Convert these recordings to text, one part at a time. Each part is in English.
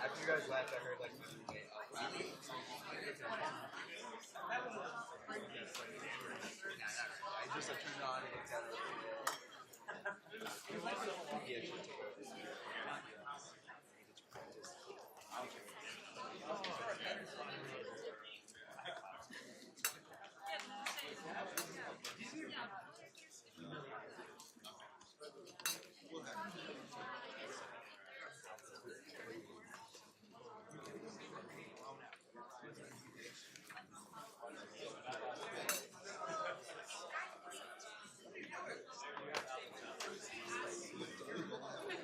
After you guys left, I heard like. I just turned on and looked at it. Yeah, she took over.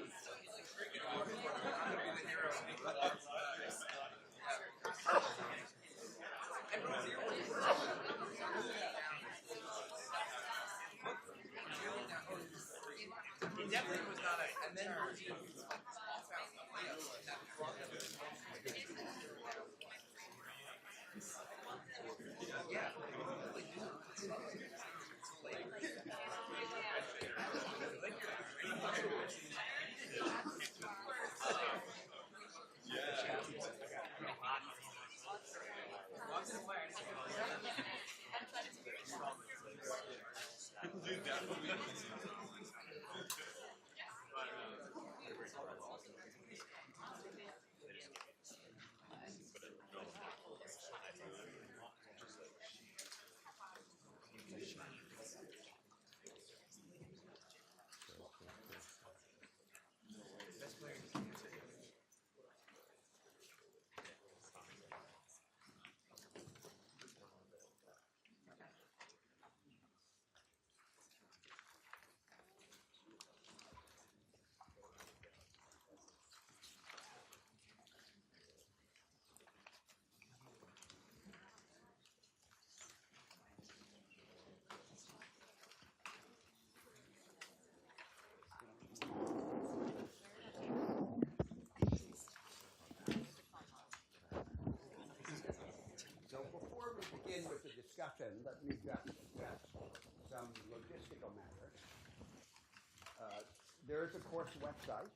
there is a course website.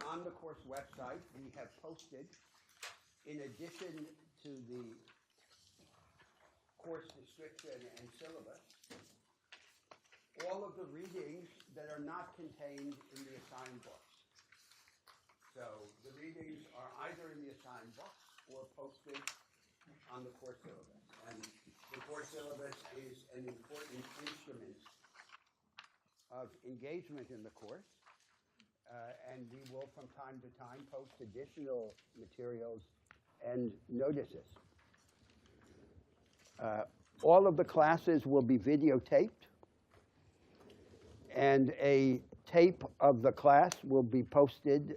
On the course website, we have posted, in addition to the course description and syllabus, all of the readings that are not contained in the assigned books. So the readings are either in the assigned books or posted on the course syllabus. And the course syllabus is an important instrument of engagement in the course. And we will, from time to time, post additional materials and notices. All of the classes will be videotaped, and a tape of the class will be posted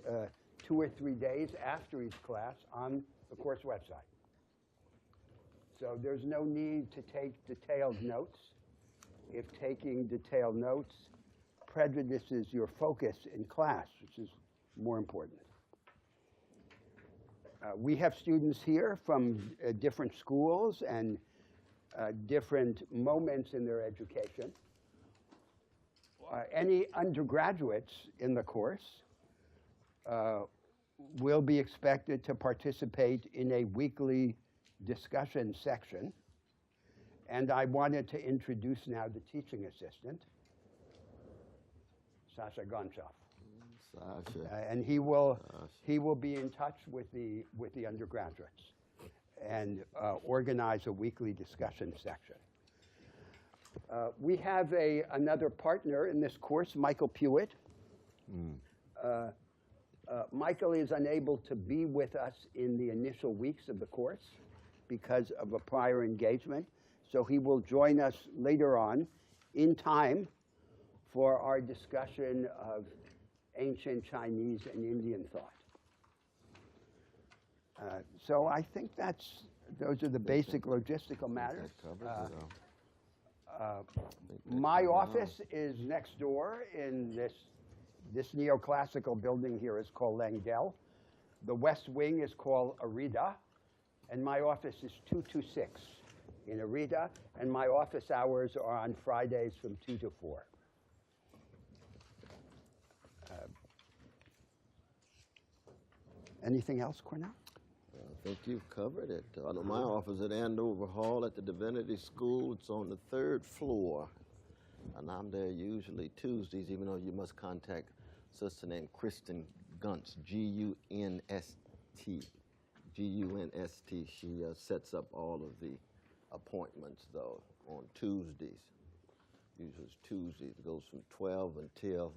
2 or 3 days after each class on the course website. So there's no need to take detailed notes if taking detailed notes prejudices your focus in class, which is more important. We have students here from different schools and different moments in their education. Any undergraduates in the course will be expected to participate in a weekly discussion section. And I wanted to introduce now the teaching assistant, Sasha Gonchov. Sasha. And he will be in touch with the undergraduates and organize a weekly discussion section. We have another partner in this course, Michael Pewitt. Michael is unable to be with us in the initial weeks of the course because of a prior engagement, so he will join us later on in time for our discussion of ancient Chinese and Indian thought. So I think those are the basic logistical matters. My office is next door in this neoclassical building here is called Langdell. The west wing is called Arida, and my office is 226 in Arida, and my office hours are on Fridays from 2 to 4. Anything else, Cornell? I think you've covered it. My office at Andover Hall at the Divinity School. It's on the 3rd floor, and I'm there usually Tuesdays, even though you must contact a sister named Kristen Gunst, G-U-N-S-T. G-U-N-S-T. She sets up all of the appointments, though, on Tuesdays. Usually it's Tuesdays. It goes from 12 until ...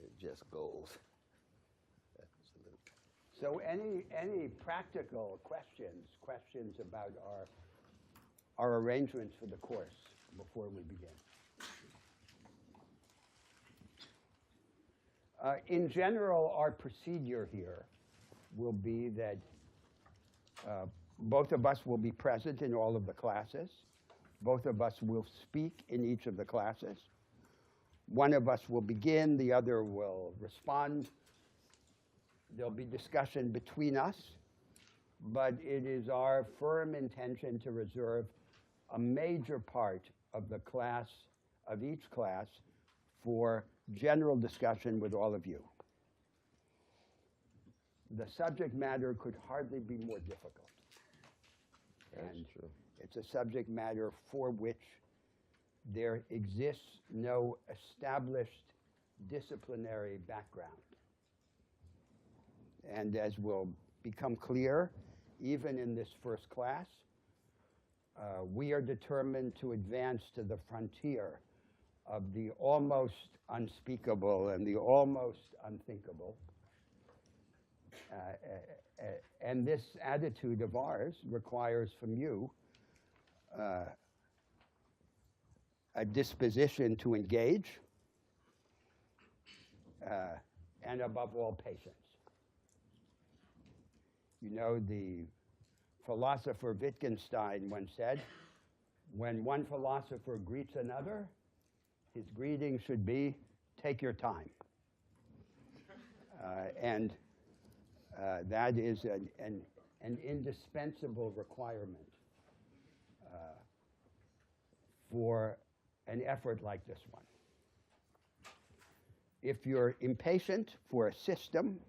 It just goes. So any practical questions about our arrangements for the course before we begin? In general, our procedure here will be that both of us will be present in all of the classes. Both of us will speak in each of the classes. One of us will begin, the other will respond. There'll be discussion between us, but it is our firm intention to reserve a major part of the class, of each class, for general discussion with all of you. The subject matter could hardly be more difficult. That's true. It's a subject matter for which there exists no established disciplinary background. And as will become clear, even in this first class, we are determined to advance to the frontier of the almost unspeakable and the almost unthinkable. And this attitude of ours requires from you a disposition to engage and above all, patience. You know, the philosopher Wittgenstein once said, when one philosopher greets another, his greeting should be, take your time. And that is an indispensable requirement for an effort like this one. If you're impatient for a system,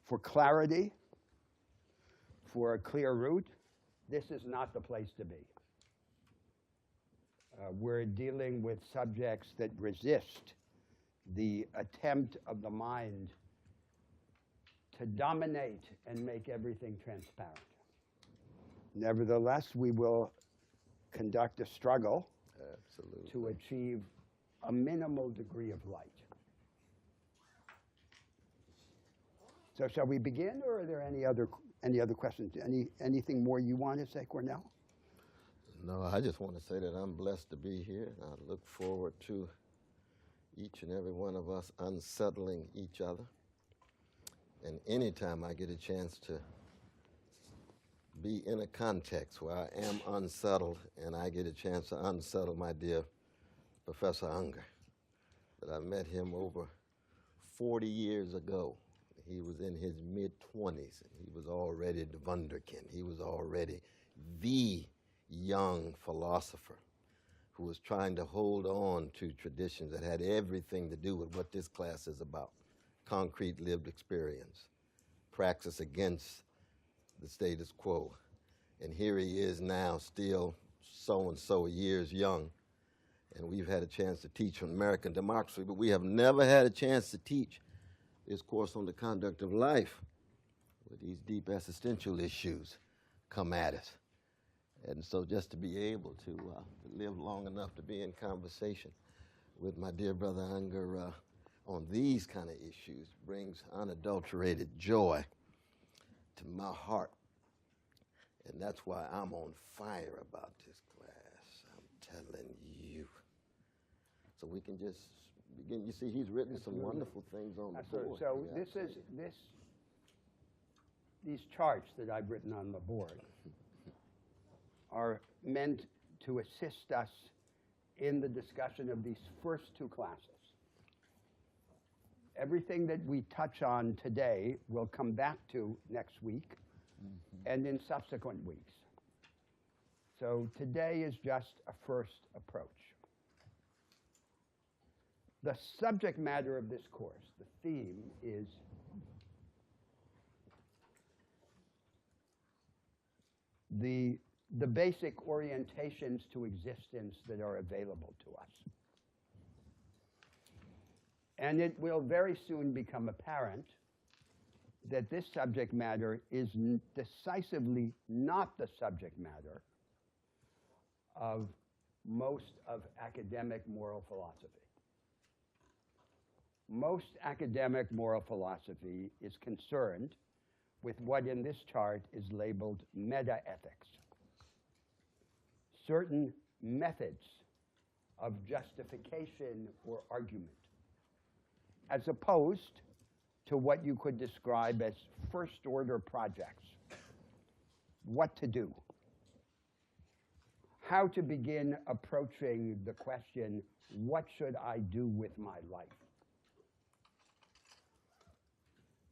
for clarity, for a clear route, this is not the place to be. We're dealing with subjects that resist the attempt of the mind to dominate and make everything transparent. Nevertheless, we will conduct a struggle Absolutely. to achieve a minimal degree of light. So shall we begin, or are there any other questions? Anything more you want to say, Cornell? No, I just want to say that I'm blessed to be here, and I look forward to each and every one of us unsettling each other. And anytime I get a chance to be in a context where I am unsettled and I get a chance to unsettle my dear Professor Unger, that I met him over 40 years ago. He was in his mid-20s, and he was already the wunderkind. He was already the young philosopher who was trying to hold on to traditions that had everything to do with what this class is about: concrete lived experience, praxis against the status quo. And here he is now, still so-and-so years young, and we've had a chance to teach on American democracy, but we have never had a chance to teach this course on the conduct of life, where these deep existential issues come at us. And so just to be able to live long enough to be in conversation with my dear brother Unger on these kind of issues brings unadulterated joy to my heart. And that's why I'm on fire about this class. I'm telling you. So we can just begin. You see, he's written some wonderful things on the board. So these charts that I've written on the board are meant to assist us in the discussion of these first two classes. Everything that we touch on today will come back to next week and in subsequent weeks. So today is just a first approach. The subject matter of this course, the theme, is the basic orientations to existence that are available to us. And it will very soon become apparent that this subject matter is decisively not the subject matter of most of academic moral philosophy. Most academic moral philosophy is concerned with what in this chart is labeled meta-ethics. Certain methods of justification or argument, as opposed to what you could describe as first-order projects. What to do. How to begin approaching the question, what should I do with my life?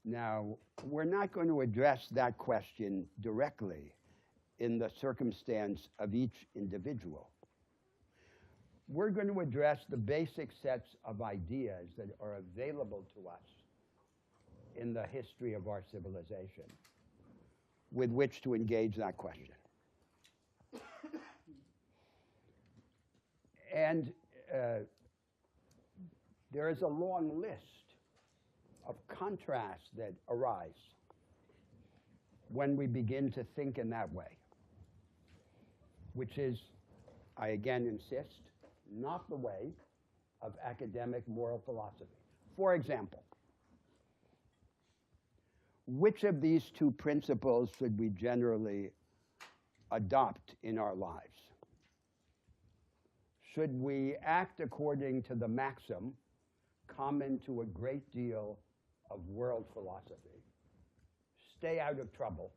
Now, we're not going to address that question directly in the circumstance of each individual. We're going to address the basic sets of ideas that are available to us in the history of our civilization with which to engage that question. And there is a long list of contrasts that arise when we begin to think in that way, which is, I again insist, not the way of academic moral philosophy. For example, which of these two principles should we generally adopt in our lives? Should we act according to the maxim common to a great deal of world philosophy, stay out of trouble?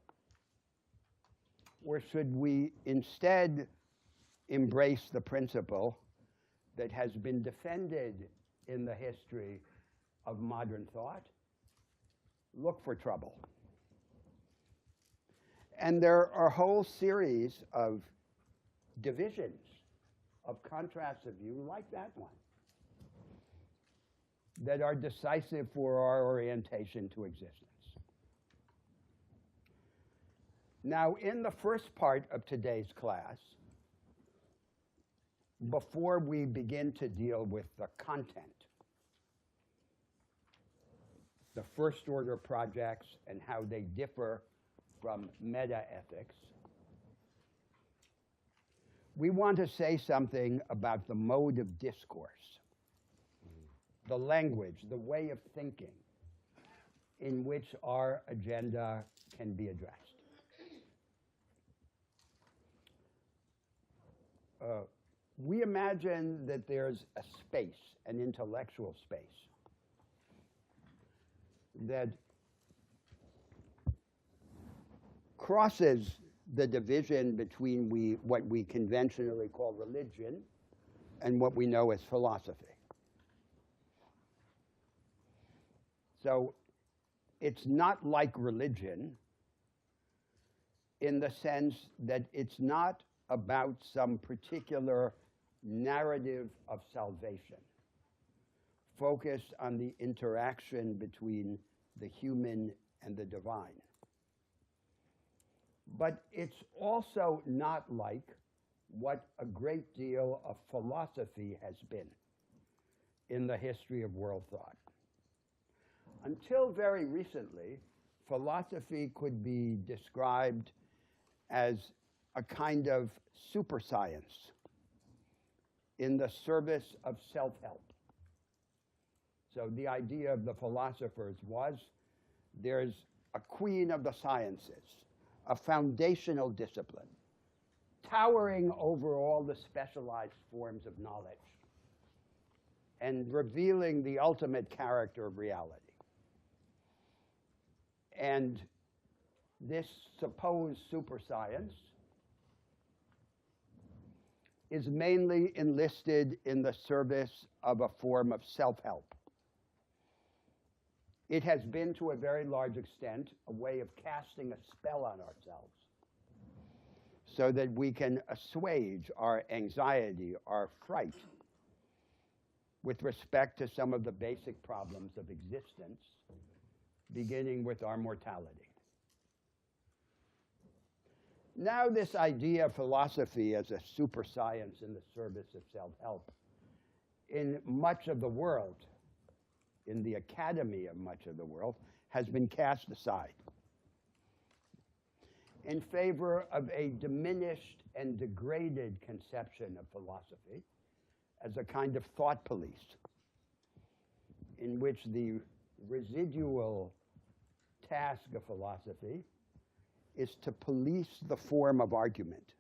Or should we instead embrace the principle that has been defended in the history of modern thought? Look for trouble. And there are a whole series of divisions of contrasts of view like that one that are decisive for our orientation to existence. Now, in the first part of today's class, before we begin to deal with the content, the first order projects and how they differ from meta-ethics, we want to say something about the mode of discourse, the language, the way of thinking in which our agenda can be addressed. We imagine that there's a space, an intellectual space, that crosses the division between what we conventionally call religion and what we know as philosophy. So it's not like religion in the sense that it's not about some particular narrative of salvation focused on the interaction between the human and the divine. But it's also not like what a great deal of philosophy has been in the history of world thought. Until very recently, philosophy could be described as a kind of super science in the service of self-help. So the idea of the philosophers was there's a queen of the sciences, a foundational discipline, towering over all the specialized forms of knowledge and revealing the ultimate character of reality. And this supposed super science is mainly enlisted in the service of a form of self-help. It has been, to a very large extent, a way of casting a spell on ourselves so that we can assuage our anxiety, our fright, with respect to some of the basic problems of existence, beginning with our mortality. Now this idea of philosophy as a super science in the service of self-help, in much of the world, in the academy of much of the world, has been cast aside in favor of a diminished and degraded conception of philosophy as a kind of thought police in which the residual task of philosophy is to police the form of argument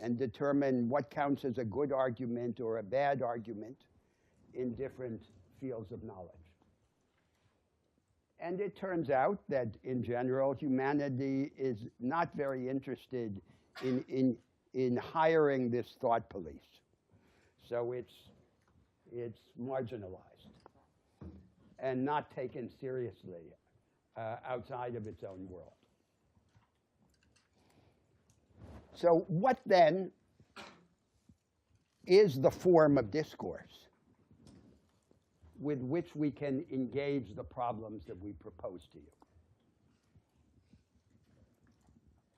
and determine what counts as a good argument or a bad argument in different fields of knowledge. And it turns out that, in general, humanity is not very interested in hiring this thought police. So it's marginalized and not taken seriously outside of its own world. So what then is the form of discourse with which we can engage the problems that we propose to you?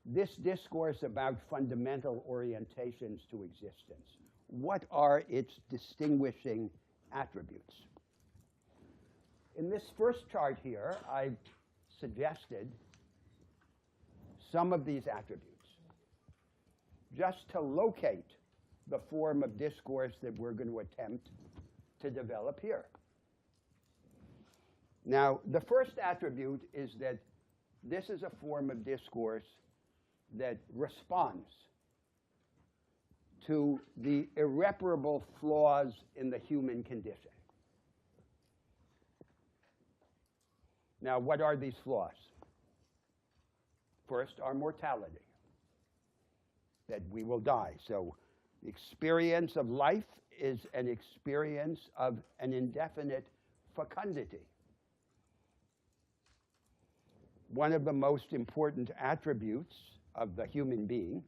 This discourse about fundamental orientations to existence, what are its distinguishing attributes? In this first chart here, I've suggested some of these attributes, just to locate the form of discourse that we're going to attempt to develop here. Now, the first attribute is that this is a form of discourse that responds to the irreparable flaws in the human condition. Now, what are these flaws? First, our mortality, that we will die. So the experience of life is an experience of an indefinite fecundity. One of the most important attributes of the human being,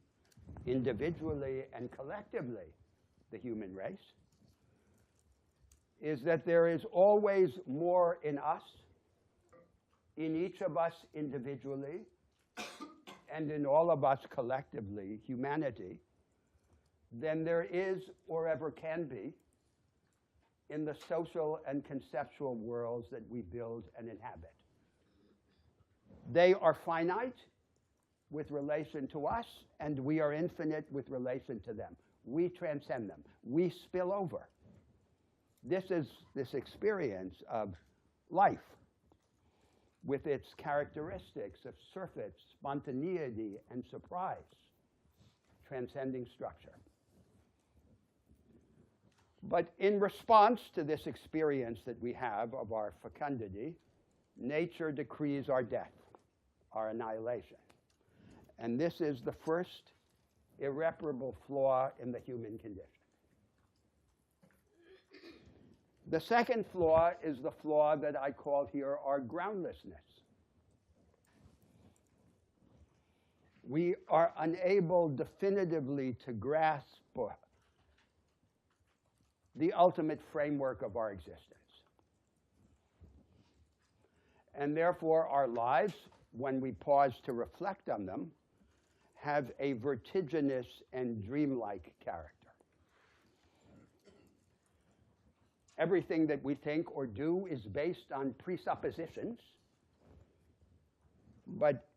individually and collectively, the human race, is that there is always more in us, in each of us individually, and in all of us collectively, humanity, than there is or ever can be in the social and conceptual worlds that we build and inhabit. They are finite with relation to us, and we are infinite with relation to them. We transcend them. We spill over. This is this experience of life with its characteristics of surfeit, spontaneity, and surprise, transcending structure. But in response to this experience that we have of our fecundity, nature decrees our death, our annihilation. And this is the first irreparable flaw in the human condition. The second flaw is the flaw that I call here our groundlessness. We are unable definitively to grasp the ultimate framework of our existence. And therefore, our lives, when we pause to reflect on them, have a vertiginous and dreamlike character. Everything that we think or do is based on presuppositions, but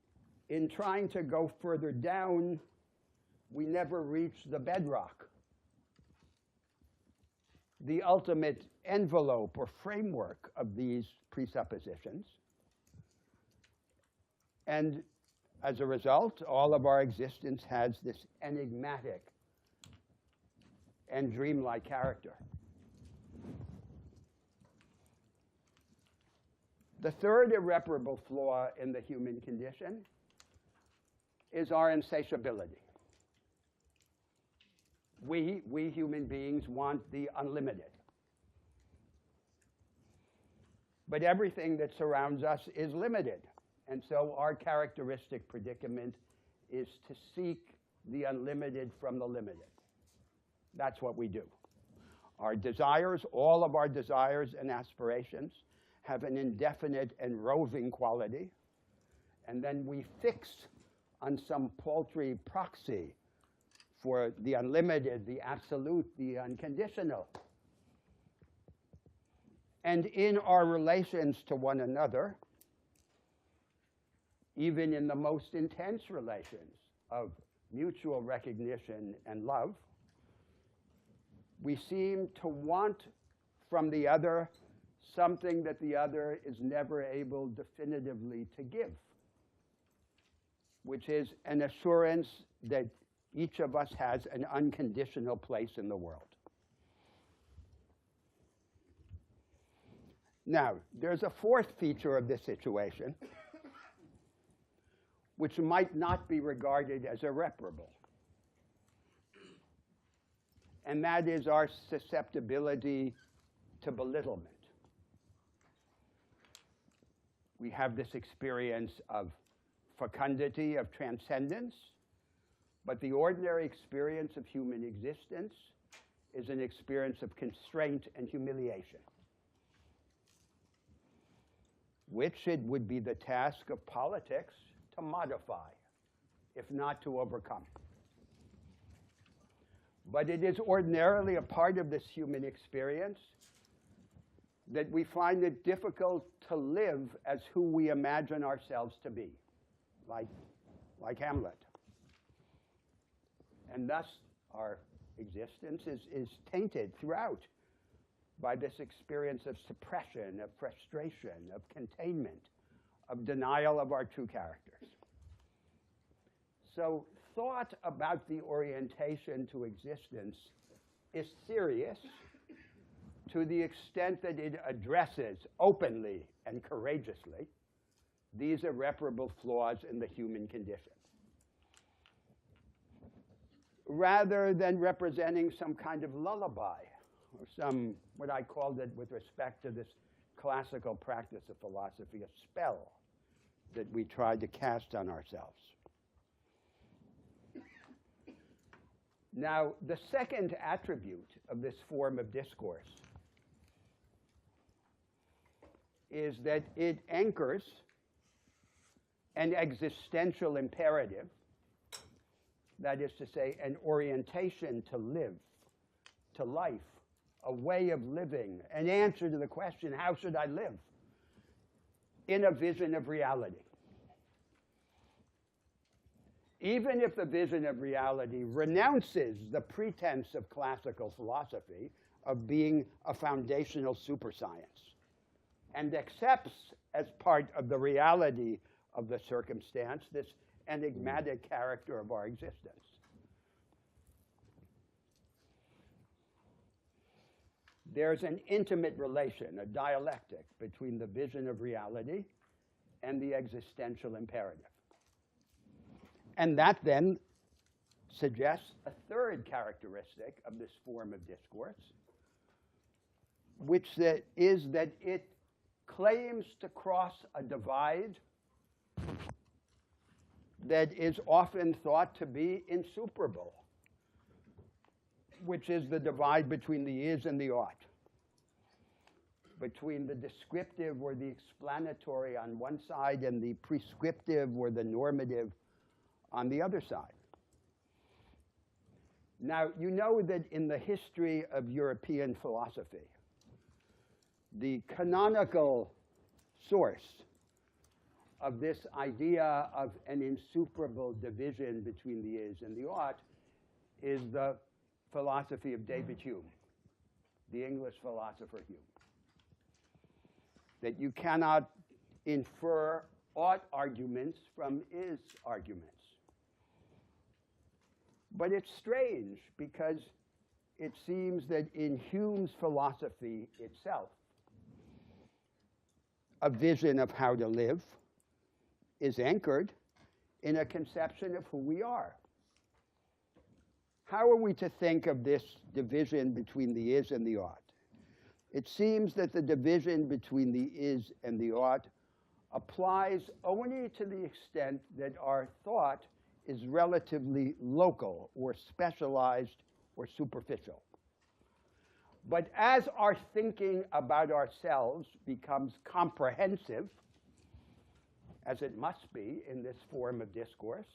in trying to go further down, we never reach the bedrock, the ultimate envelope or framework of these presuppositions. And as a result, all of our existence has this enigmatic and dreamlike character. The third irreparable flaw in the human condition is our insatiability. We human beings want the unlimited. But everything that surrounds us is limited. And so our characteristic predicament is to seek the unlimited from the limited. That's what we do. Our desires, all of our desires and aspirations, have an indefinite and roving quality. And then we fix on some paltry proxy for the unlimited, the absolute, the unconditional. And in our relations to one another, even in the most intense relations of mutual recognition and love, we seem to want from the other something that the other is never able definitively to give, which is an assurance that each of us has an unconditional place in the world. Now, there's a fourth feature of this situation, which might not be regarded as irreparable. And that is our susceptibility to belittlement. We have this experience of fecundity, of transcendence, but the ordinary experience of human existence is an experience of constraint and humiliation, which it would be the task of politics to modify, if not to overcome. But it is ordinarily a part of this human experience that we find it difficult to live as who we imagine ourselves to be, like Hamlet. And thus, our existence is tainted throughout by this experience of suppression, of frustration, of containment, of denial of our true characters. So thought about the orientation to existence is serious to the extent that it addresses openly and courageously these irreparable flaws in the human condition, rather than representing some kind of lullaby or some, what I called it with respect to this classical practice of philosophy, a spell that we tried to cast on ourselves. Now, the second attribute of this form of discourse is that it anchors an existential imperative, that is to say, an orientation to live, to life, a way of living, an answer to the question, how should I live, in a vision of reality. Even if the vision of reality renounces the pretense of classical philosophy of being a foundational superscience and accepts as part of the reality of the circumstance this enigmatic character of our existence. There's an intimate relation, a dialectic, between the vision of reality and the existential imperative. And that then suggests a third characteristic of this form of discourse, which is that it claims to cross a divide that is often thought to be insuperable, which is the divide between the is and the ought, between the descriptive or the explanatory on one side and the prescriptive or the normative on the other side. Now, you know that in the history of European philosophy, the canonical source of this idea of an insuperable division between the is and the ought is the philosophy of David Hume, the English philosopher Hume. That you cannot infer ought arguments from is arguments. But it's strange because it seems that in Hume's philosophy itself, a vision of how to live is anchored in a conception of who we are. How are we to think of this division between the is and the ought? It seems that the division between the is and the ought applies only to the extent that our thought is relatively local or specialized or superficial. But as our thinking about ourselves becomes comprehensive, as it must be in this form of discourse,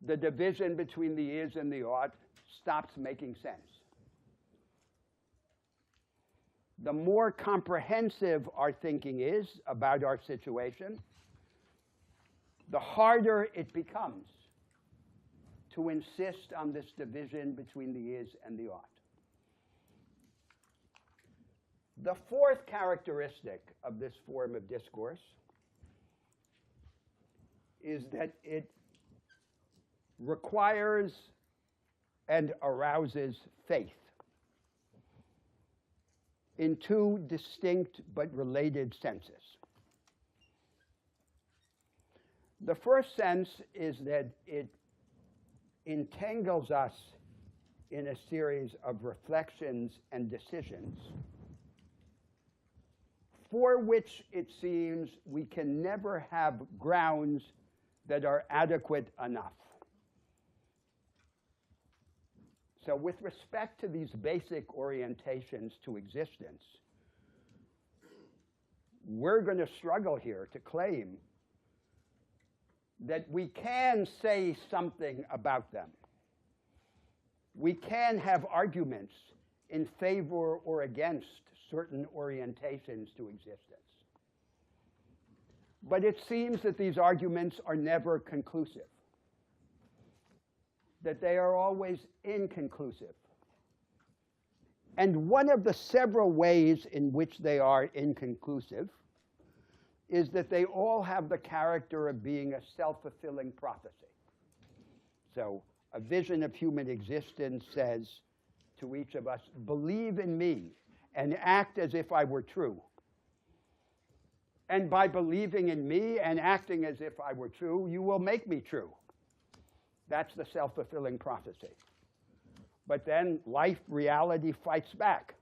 the division between the is and the ought stops making sense. The more comprehensive our thinking is about our situation, the harder it becomes to insist on this division between the is and the ought. The fourth characteristic of this form of discourse is that it requires and arouses faith in two distinct but related senses. The first sense is that it entangles us in a series of reflections and decisions for which it seems we can never have grounds that are adequate enough. So with respect to these basic orientations to existence, we're going to struggle here to claim that we can say something about them. We can have arguments in favor or against certain orientations to existence. But it seems that these arguments are never conclusive, that they are always inconclusive. And one of the several ways in which they are inconclusive is that they all have the character of being a self-fulfilling prophecy. So a vision of human existence says to each of us, believe in me and act as if I were true. And by believing in me and acting as if I were true, you will make me true. That's the self-fulfilling prophecy. But then life, reality fights back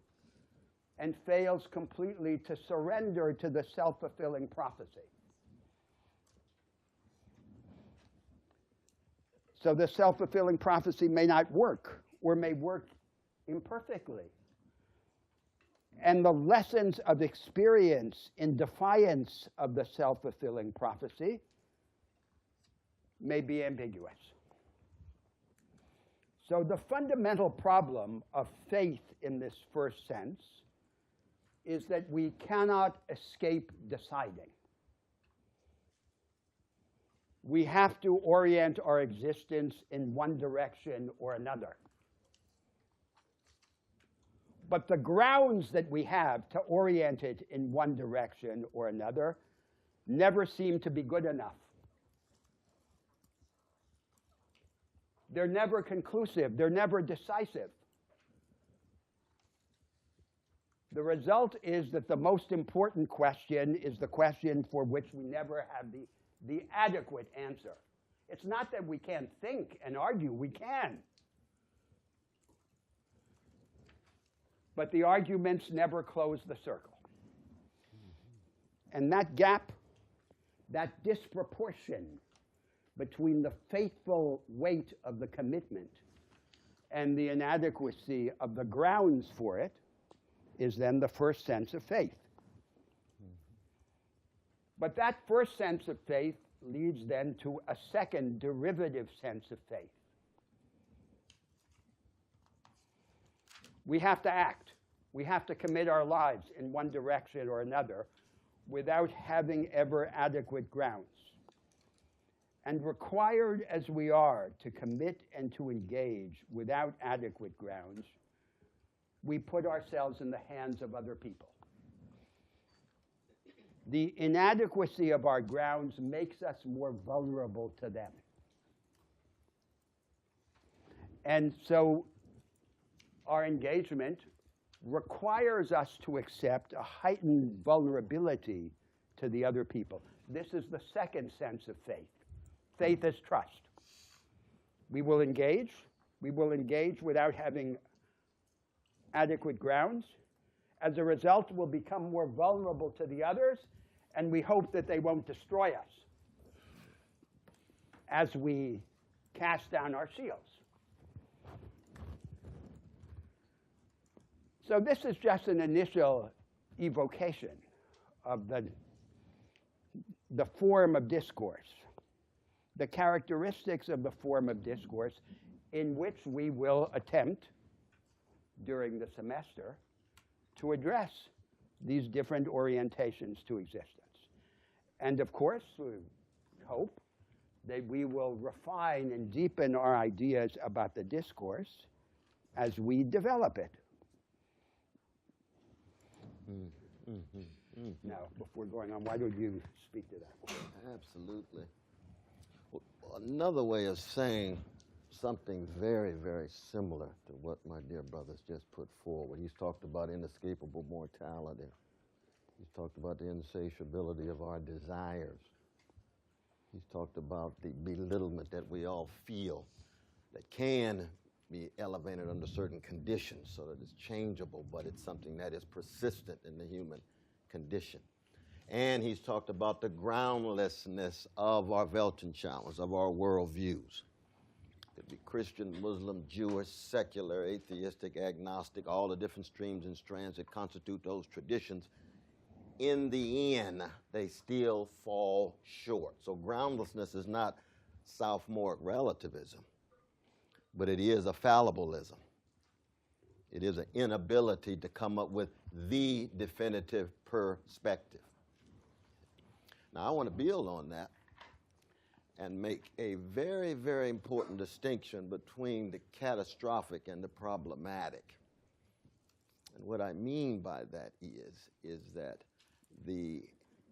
and fails completely to surrender to the self-fulfilling prophecy. So the self-fulfilling prophecy may not work or may work imperfectly. And the lessons of experience in defiance of the self-fulfilling prophecy may be ambiguous. So the fundamental problem of faith in this first sense is that we cannot escape deciding. We have to orient our existence in one direction or another. But the grounds that we have to orient it in one direction or another never seem to be good enough. They're never conclusive. They're never decisive. The result is that the most important question is the question for which we never have the adequate answer. It's not that we can't think and argue. We can. But the arguments never close the circle. And that gap, that disproportion between the faithful weight of the commitment and the inadequacy of the grounds for it is then the first sense of faith. But that first sense of faith leads then to a second derivative sense of faith. We have to act. We have to commit our lives in one direction or another without having ever adequate grounds. And required as we are to commit and to engage without adequate grounds, we put ourselves in the hands of other people. The inadequacy of our grounds makes us more vulnerable to them. And so our engagement requires us to accept a heightened vulnerability to the other people. This is the second sense of faith. Faith is trust. We will engage. We will engage without having adequate grounds. As a result, we'll become more vulnerable to the others, and we hope that they won't destroy us as we cast down our shields. So this is just an initial evocation of the form of discourse, the characteristics of the form of discourse in which we will attempt during the semester to address these different orientations to existence. And of course, we hope that we will refine and deepen our ideas about the discourse as we develop it. Now, before going on, why don't you speak to that? Absolutely. Well, another way of saying something very, very similar to what my dear brother's just put forward. He's talked about inescapable mortality. He's talked about the insatiability of our desires. He's talked about the belittlement that we all feel that can be elevated under certain conditions so that it's changeable, but it's something that is persistent in the human condition. And he's talked about the groundlessness of our Weltanschauungs, of our worldviews. It could be Christian, Muslim, Jewish, secular, atheistic, agnostic, all the different streams and strands that constitute those traditions. In the end, they still fall short. So groundlessness is not sophomoric relativism, but it is a fallibilism. It is an inability to come up with the definitive perspective. Now, I want to build on that and make a very, very important distinction between the catastrophic and the problematic. And what I mean by that is that the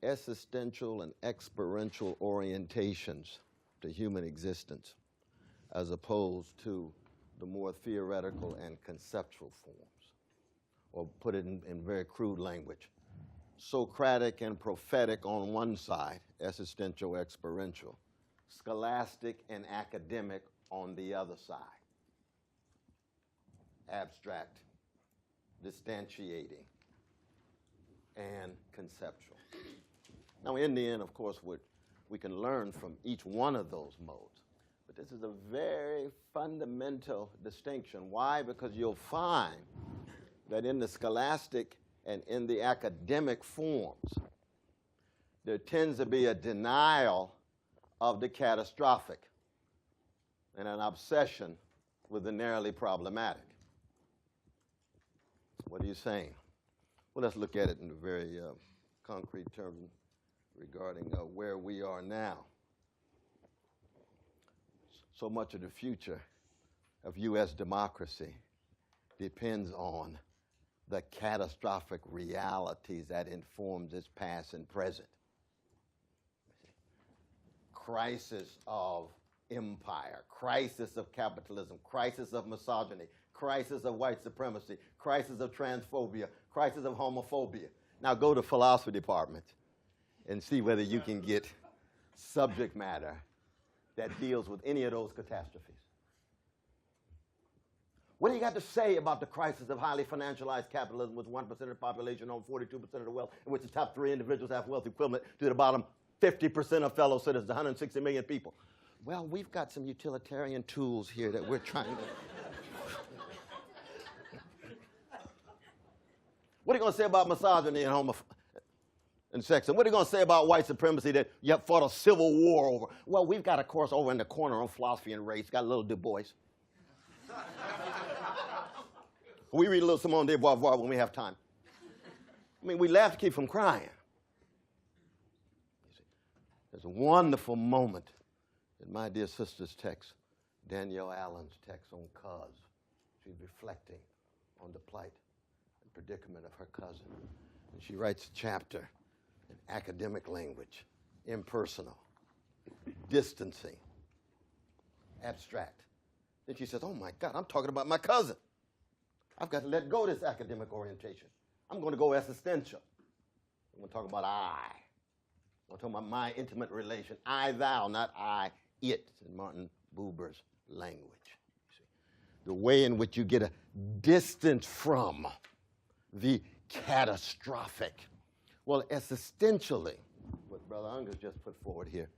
existential and experiential orientations to human existence, as opposed to the more theoretical and conceptual forms, or put it in very crude language, Socratic and prophetic on one side, existential, experiential, scholastic and academic on the other side, abstract, distantiating, and conceptual. Now, in the end, of course, we can learn from each one of those modes. But this is a very fundamental distinction. Why? Because you'll find that in the scholastic and in the academic forms, there tends to be a denial of the catastrophic and an obsession with the narrowly problematic. What are you saying? Well, let's look at it in very concrete terms regarding where we are now. So much of the future of U.S. democracy depends on the catastrophic realities that informs its past and present. Crisis of empire, crisis of capitalism, crisis of misogyny, crisis of white supremacy, crisis of transphobia, crisis of homophobia. Now go to philosophy department and see whether you can get subject matter that deals with any of those catastrophes. What do you got to say about the crisis of highly financialized capitalism, with 1% of the population own 42% of the wealth, in which the top 3 individuals have wealth equivalent to the bottom 50% of fellow citizens, 160 million people? Well, we've got some utilitarian tools here that we're trying to... What are you going to say about misogyny and and sex? And what are you going to say about white supremacy that you have fought a civil war over? Well, we've got a course over in the corner on philosophy and race. Got a little Du Bois. We read a little Simone de Beauvoir when we have time. I mean, we laugh to keep from crying. There's a wonderful moment in my dear sister's text, Danielle Allen's text on Cuz. She's reflecting on the plight and predicament of her cousin. And she writes a chapter in academic language, impersonal, distancing, abstract. Then she says, oh my God, I'm talking about my cousin. I've got to let go of this academic orientation. I'm going to go existential. I'm going to talk about I. I'm talking about my intimate relation. I, thou, not I, it, in Martin Buber's language. See? The way in which you get a distance from the catastrophic. Well, existentially, what Brother Unger just put forward here,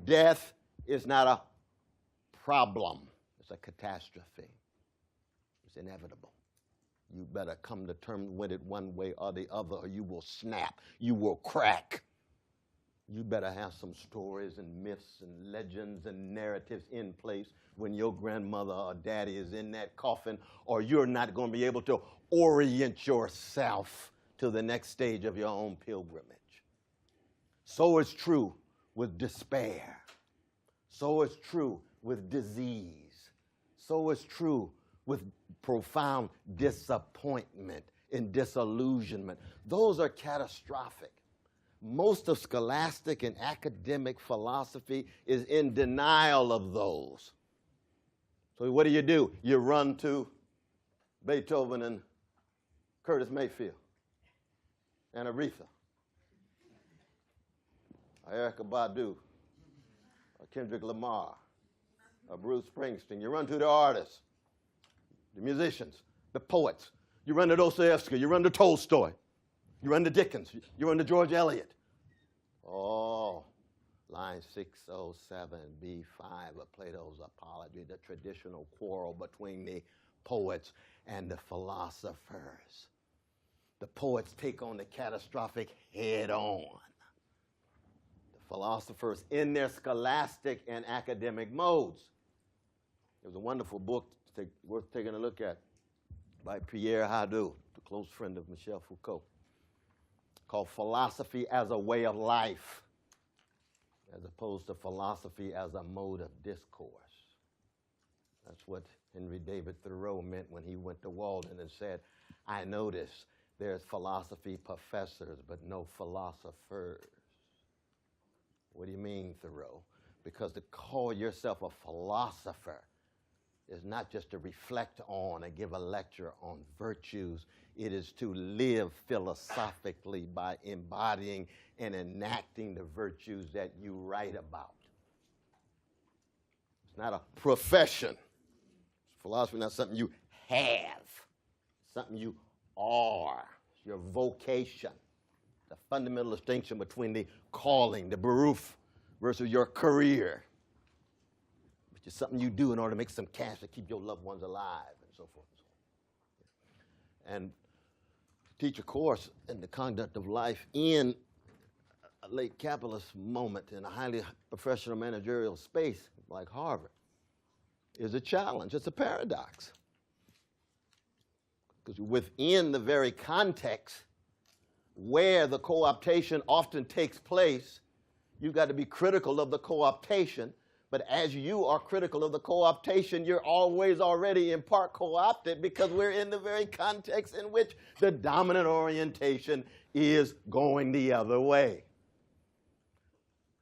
death is not a problem. It's a catastrophe. It's inevitable. You better come to terms with it one way or the other, or you will snap. You will crack. You better have some stories and myths and legends and narratives in place when your grandmother or daddy is in that coffin, or you're not going to be able to orient yourself to the next stage of your own pilgrimage. So it's true with despair. So it's true with disease. So it's true with profound disappointment and disillusionment. Those are catastrophic. Most of scholastic and academic philosophy is in denial of those. So what do? You run to Beethoven and Curtis Mayfield and Aretha, or Erykah Badu, or Kendrick Lamar, or Bruce Springsteen. You run to the artists, the musicians, the poets. You run to Dostoevsky. You run to Tolstoy. You run to Dickens. You run to George Eliot. Oh, line 607b5 of Plato's Apology, the traditional quarrel between the poets and the philosophers. The poets take on the catastrophic head on. The philosophers in their scholastic and academic modes. There's a wonderful book worth taking a look at by Pierre Hadot, the close friend of Michel Foucault, called Philosophy as a Way of Life, as opposed to philosophy as a mode of discourse. That's what Henry David Thoreau meant when he went to Walden and said, I notice there's philosophy professors, but no philosophers. What do you mean, Thoreau? Because to call yourself a philosopher is not just to reflect on and give a lecture on virtues. It is to live philosophically by embodying and enacting the virtues that you write about. It's not a profession. Philosophy is not something you have. It's something you are. It's your vocation. The fundamental distinction between the calling, the beruf, versus your career. which is something you do in order to make some cash to keep your loved ones alive, and so forth and so on. And to teach a course in the conduct of life in a late capitalist moment in a highly professional managerial space like Harvard is a challenge. It's a paradox. Because within the very context where the co-optation often takes place, you've got to be critical of the co-optation. But as you are critical of the co-optation, you're always already in part co-opted, because we're in the very context in which the dominant orientation is going the other way.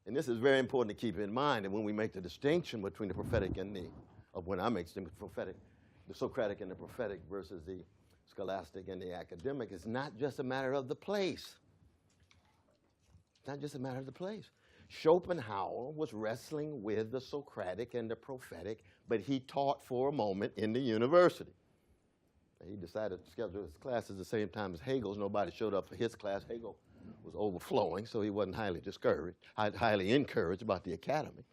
And this is very important to keep in mind. And when we make the distinction between the prophetic and when I make the prophetic, the Socratic and the prophetic versus the scholastic and the academic, it's not just a matter of the place. It's not just a matter of the place. Schopenhauer was wrestling with the Socratic and the prophetic, but he taught for a moment in the university. He decided to schedule his classes at the same time as Hegel's. Nobody showed up for his class. Hegel was overflowing, so he wasn't highly encouraged about the academy.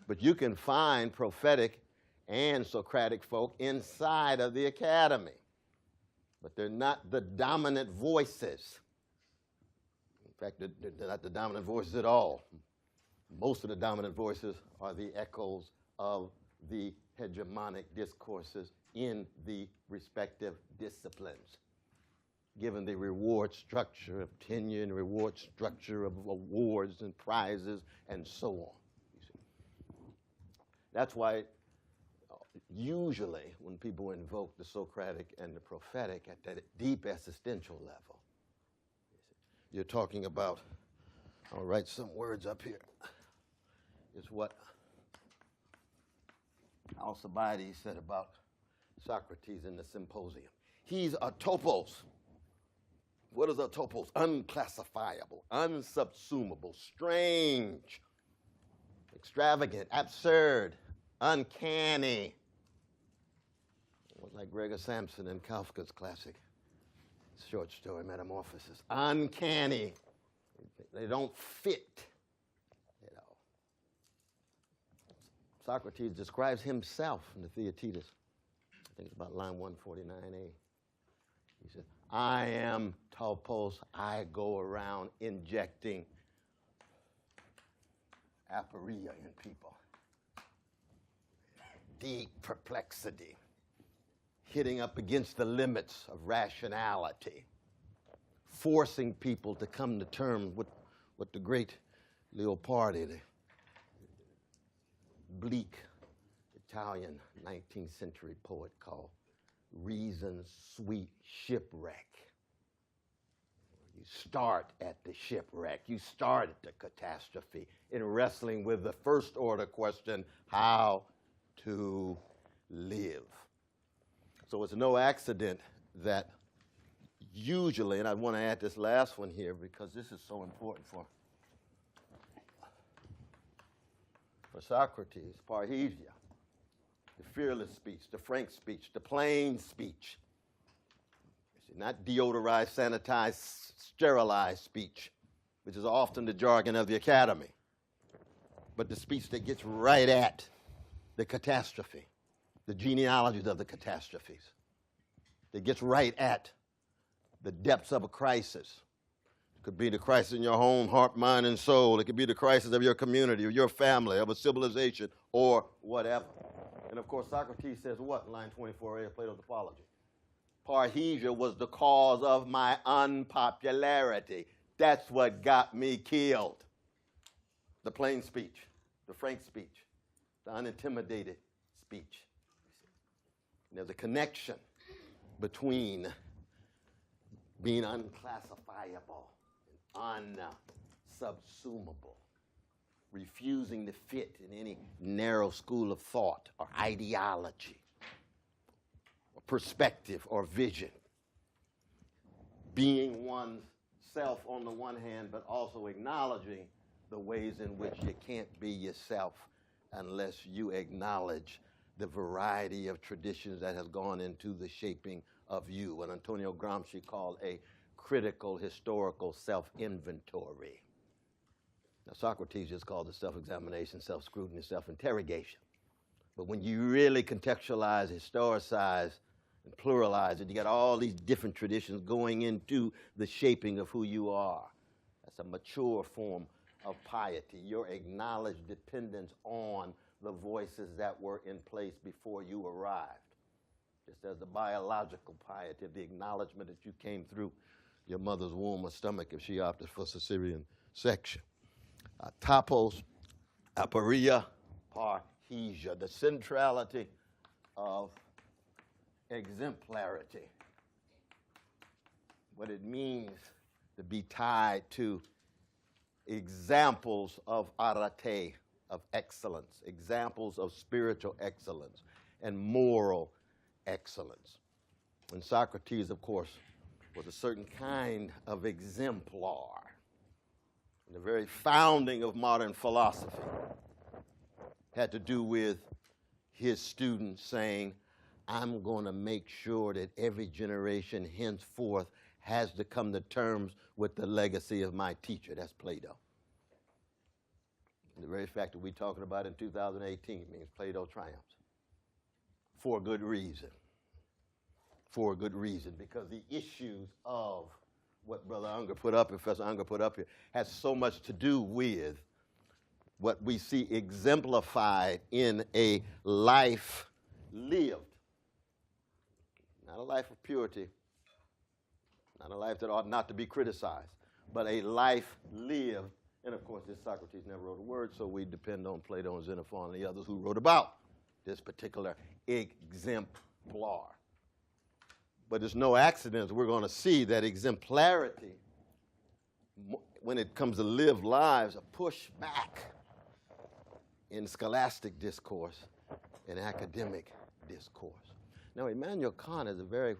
But you can find prophetic and Socratic folk inside of the academy, but they're not the dominant voices. In fact, they're not the dominant voices at all. Most of the dominant voices are the echoes of the hegemonic discourses in the respective disciplines, given the reward structure of tenure and reward structure of awards and prizes and so on. You see. That's why usually when people invoke the Socratic and the prophetic at that deep existential level, you're talking about, I'll write some words up here. It's what Alcibiades said about Socrates in the Symposium. He's a topos. What is a topos? Unclassifiable, unsubsumable, strange, extravagant, absurd, uncanny. Like Gregor Samson in Kafka's classic short story, Metamorphosis. Uncanny. They don't fit. You know. Socrates describes himself in the Theaetetus. I think it's about line 149a. He says, I am topos. I go around injecting aporia in people. Deep perplexity. Hitting up against the limits of rationality, forcing people to come to terms with what the great Leopardi, the bleak Italian 19th century poet, called reason's sweet shipwreck. You start at the shipwreck. You start at the catastrophe in wrestling with the first order question, how to live. So it's no accident that usually, and I want to add this last one here because this is so important for Socrates, parrhesia, the fearless speech, the frank speech, the plain speech. Not deodorized, sanitized, sterilized speech, which is often the jargon of the academy, but the speech that gets right at the catastrophe, the genealogies of the catastrophes, that gets right at the depths of a crisis. It could be the crisis in your home, heart, mind, and soul. It could be the crisis of your community or your family, of a civilization, or whatever. And of course, Socrates says what in line 24a of Plato's Apology? Parrhesia was the cause of my unpopularity. That's what got me killed. The plain speech, the frank speech, the unintimidated speech. There's a connection between being unclassifiable and unsubsumable, refusing to fit in any narrow school of thought or ideology or perspective or vision. Being oneself on the one hand, but also acknowledging the ways in which you can't be yourself unless you acknowledge the variety of traditions that has gone into the shaping of you, what Antonio Gramsci called a critical historical self-inventory. Now, Socrates just called it self-examination, self-scrutiny, self-interrogation. But when you really contextualize, historicize, and pluralize it, you got all these different traditions going into the shaping of who you are. That's a mature form of piety, your acknowledged dependence on the voices that were in place before you arrived. Just as the biological piety of the acknowledgement that you came through your mother's womb or stomach if she opted for cesarean section. Topos, aporia, parrhesia, the centrality of exemplarity. What it means to be tied to examples of arete, of excellence, examples of spiritual excellence and moral excellence. And Socrates, of course, was a certain kind of exemplar. And the very founding of modern philosophy had to do with his students saying, I'm going to make sure that every generation henceforth has to come to terms with the legacy of my teacher. That's Plato. And the very fact that we're talking about in 2018 means Plato triumphs. For a good reason. For a good reason, because the issues of what Brother Unger put up, Professor Unger put up here, has so much to do with what we see exemplified in a life lived. Not a life of purity, not a life that ought not to be criticized, but a life lived. And of course, this Socrates never wrote a word, so we depend on Plato and Xenophon and the others who wrote about this particular exemplar. But it's no accident we're going to see that exemplarity, when it comes to live lives, are pushed back in scholastic discourse and academic discourse. Now, Immanuel Kant is a very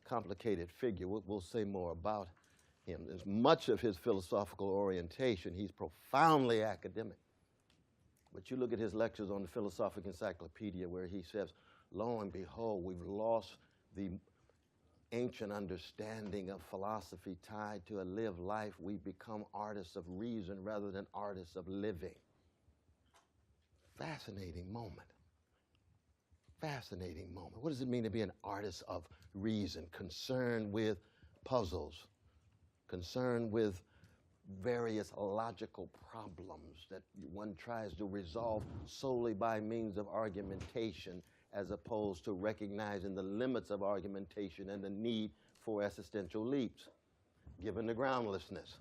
complicated figure. We'll say more about him. There's much of his philosophical orientation. He's profoundly academic. But you look at his lectures on the Philosophic Encyclopedia where he says, lo and behold, we've lost the ancient understanding of philosophy tied to a lived life. We become artists of reason rather than artists of living. Fascinating moment. Fascinating moment. What does it mean to be an artist of reason, concerned with puzzles, concerned with various logical problems that one tries to resolve solely by means of argumentation, as opposed to recognizing the limits of argumentation and the need for existential leaps, given the groundlessness.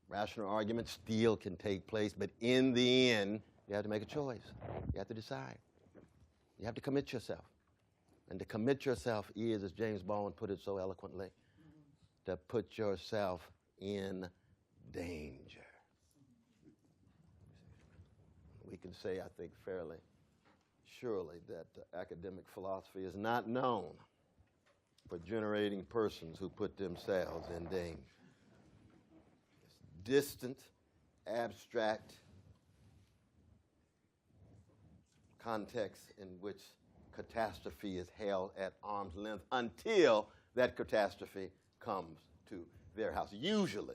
Rational argument still can take place, but in the end, you have to make a choice. You have to decide. You have to commit yourself. And to commit yourself is, as James Baldwin put it so eloquently, to put yourself in danger. We can say, I think, fairly surely that academic philosophy is not known for generating persons who put themselves in danger. It's distant, abstract context in which catastrophe is held at arm's length until that catastrophe comes to their house. Usually,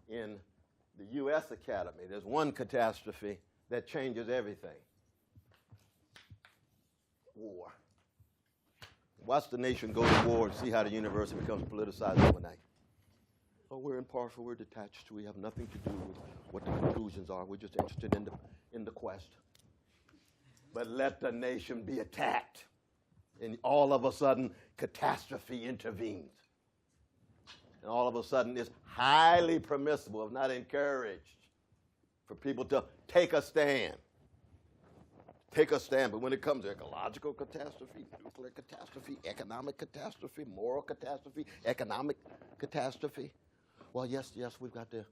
in the U.S. Academy, there's one catastrophe that changes everything. War. Watch the nation go to war and see how the university becomes politicized overnight. Oh, we're impartial, we're detached, we have nothing to do with what the conclusions are. We're just interested in the quest. But let the nation be attacked, and all of a sudden, catastrophe intervenes. And all of a sudden, it's highly permissible, if not encouraged, for people to take a stand. Take a stand, but when it comes to ecological catastrophe, nuclear catastrophe, economic catastrophe, moral catastrophe, economic catastrophe, well, yes, we've got to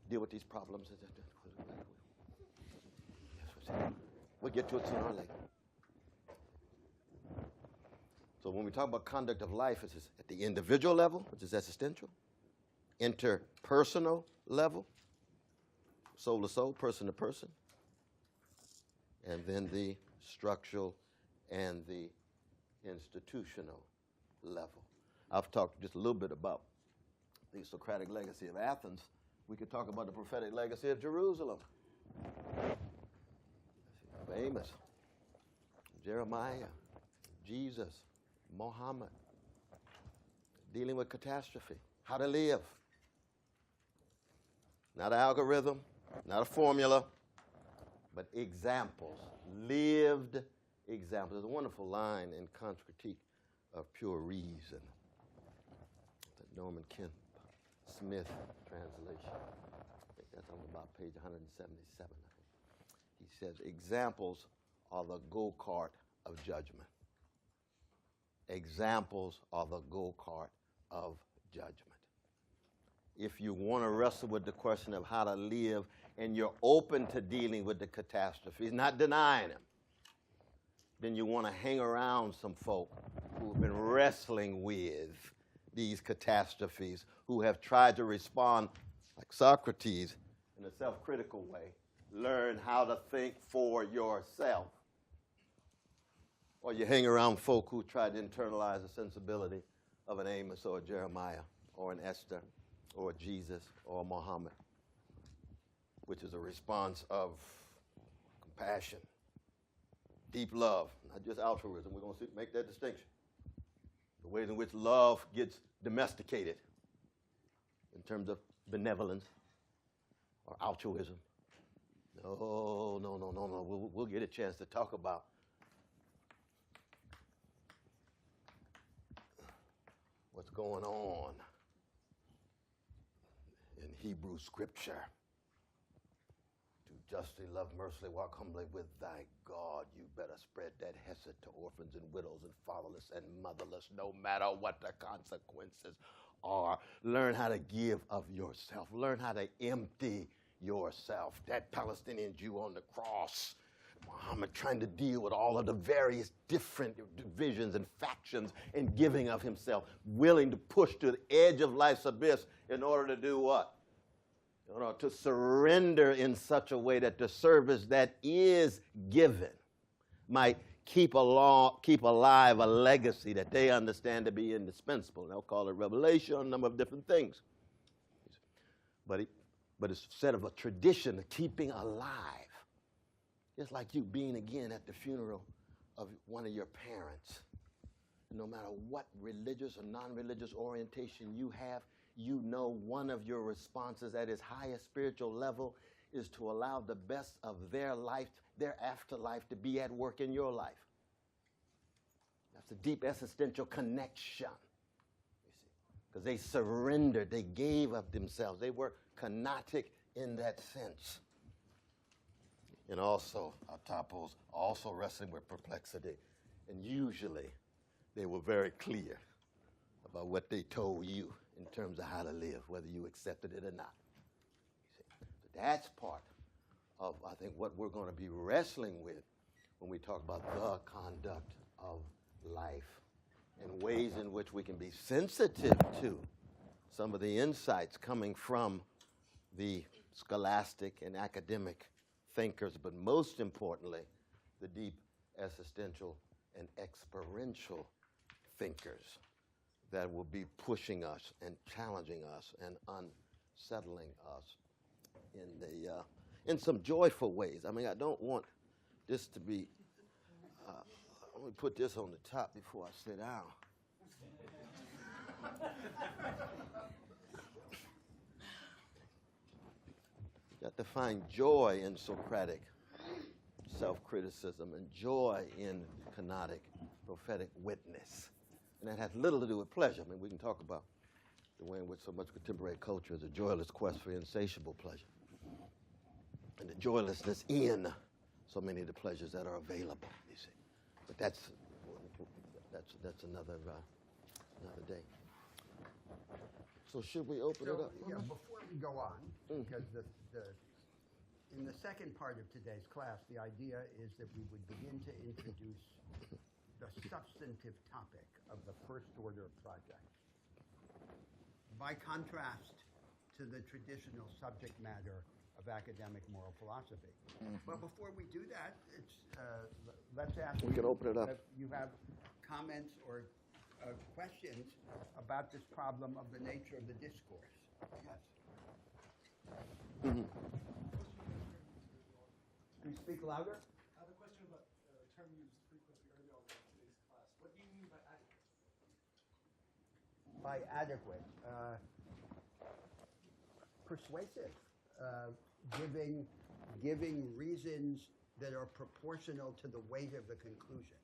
deal with these problems. We'll get to it sooner or later. So when we talk about conduct of life, it's at the individual level, which is existential, interpersonal level, soul to soul, person to person, and then the structural and the institutional level. I've talked just a little bit about the Socratic legacy of Athens. We could talk about the prophetic legacy of Jerusalem. Famous. Jeremiah, Jesus, Muhammad, dealing with catastrophe, how to live. Not an algorithm, not a formula, but examples, lived examples. There's a wonderful line in Kant's Critique of Pure Reason, the Norman Kent Smith translation. I think that's on about page 177. He says, examples are the go-kart of judgment. Examples are the go-kart of judgment. If you want to wrestle with the question of how to live and you're open to dealing with the catastrophes, not denying them, then you want to hang around some folk who have been wrestling with these catastrophes, who have tried to respond like Socrates in a self-critical way. Learn how to think for yourself. Or you hang around folk who try to internalize the sensibility of an Amos or a Jeremiah or an Esther or a Jesus or a Muhammad, which is a response of compassion, deep love, not just altruism. We're going to make that distinction. The ways in which love gets domesticated in terms of benevolence or altruism. No. We'll get a chance to talk about what's going on in Hebrew scripture. To justly love, mercifully walk humbly with thy God, you better spread that hesed to orphans and widows and fatherless and motherless, no matter what the consequences are. Learn how to give of yourself. Learn how to empty yourself. That Palestinian Jew on the cross, Muhammad trying to deal with all of the various different divisions and factions and giving of himself, willing to push to the edge of life's abyss in order to do what? In order to surrender in such a way that the service that is given might keep alive a legacy that they understand to be indispensable. They'll call it revelation, a number of different things. But it's said of a tradition of keeping alive. Just like you being again at the funeral of one of your parents. No matter what religious or non-religious orientation you have, you know one of your responses at its highest spiritual level is to allow the best of their life, their afterlife, to be at work in your life. That's a deep existential connection, you see, because they surrendered, they gave of themselves. They were kenotic in that sense. And also, Atapos also wrestling with perplexity. And usually, they were very clear about what they told you in terms of how to live, whether you accepted it or not. So that's part of, I think, what we're going to be wrestling with when we talk about the conduct of life and ways in which we can be sensitive to some of the insights coming from the scholastic and academic thinkers, but most importantly, the deep existential and experiential thinkers that will be pushing us and challenging us and unsettling us in some joyful ways. I mean, I don't want this to be, let me put this on the top before I sit down. You got to find joy in Socratic self-criticism and joy in kenotic prophetic witness. And that has little to do with pleasure. I mean, we can talk about the way in which so much contemporary culture is a joyless quest for insatiable pleasure. And the joylessness in so many of the pleasures that are available, you see. But that's another day. So should we open it up? Yeah, before we go on, because in the second part of today's class, the idea is that we would begin to introduce the substantive topic of the first order project. By contrast to the traditional subject matter of academic moral philosophy. But before we do that, let's ask we can open it up. if you have comments or questions about this problem of the nature of the discourse. Yes. Mm-hmm. Can you speak louder? I have a question about a term used frequently by adequate? Persuasive, giving reasons that are proportional to the weight of the conclusion.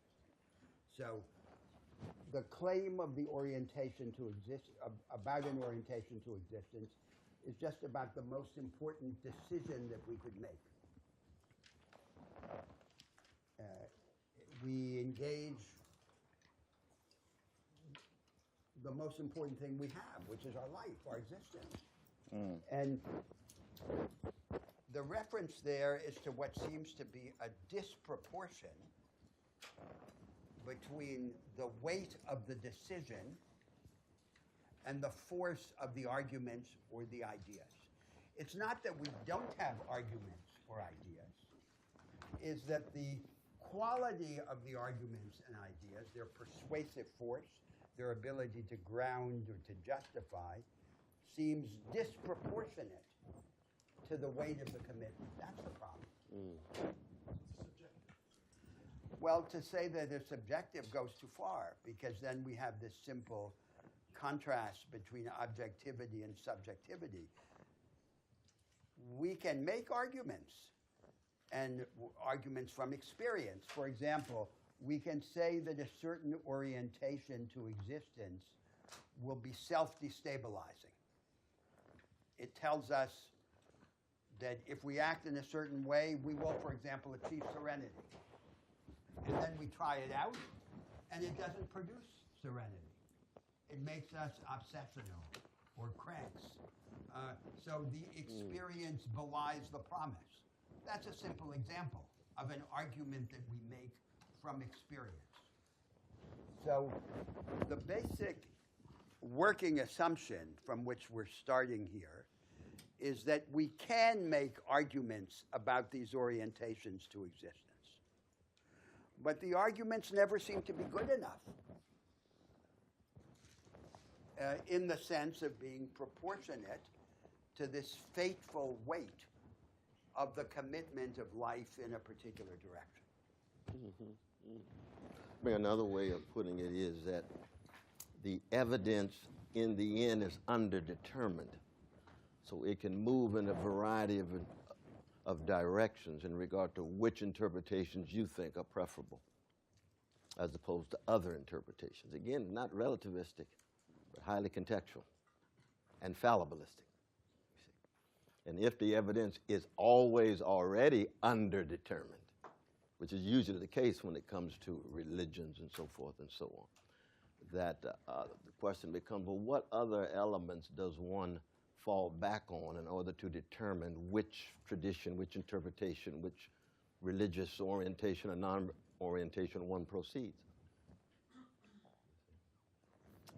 So the claim of the orientation to exist, about an orientation to existence, is just about the most important decision that we could make. We engage the most important thing we have, which is our life, our existence. And the reference there is to what seems to be a disproportion between the weight of the decision and the force of the arguments or the ideas. It's not that we don't have arguments or ideas, is that the quality of the arguments and ideas, their persuasive force, their ability to ground or to justify, seems disproportionate to the weight of the commitment. That's the problem. Well, to say that it's subjective goes too far, because then we have this simple contrast between objectivity and subjectivity. We can make arguments, and arguments from experience. For example, we can say that a certain orientation to existence will be self-destabilizing. It tells us that if we act in a certain way, we will, for example, achieve serenity. And then we try it out, and it doesn't produce serenity. It makes us obsessional or cranks. So the experience belies the promise. That's a simple example of an argument that we make from experience. So the basic working assumption from which we're starting here is that we can make arguments about these orientations to existence. But the arguments never seem to be good enough in the sense of being proportionate to this fateful weight of the commitment of life in a particular direction. I mean, another way of putting it is that the evidence in the end is underdetermined. So it can move in a variety of directions in regard to which interpretations you think are preferable, as opposed to other interpretations. Again, not relativistic, but highly contextual and fallibilistic. And if the evidence is always already underdetermined, which is usually the case when it comes to religions and so forth and so on, that the question becomes, well, what other elements does one fall back on in order to determine which tradition, which interpretation, which religious orientation or non-orientation one proceeds?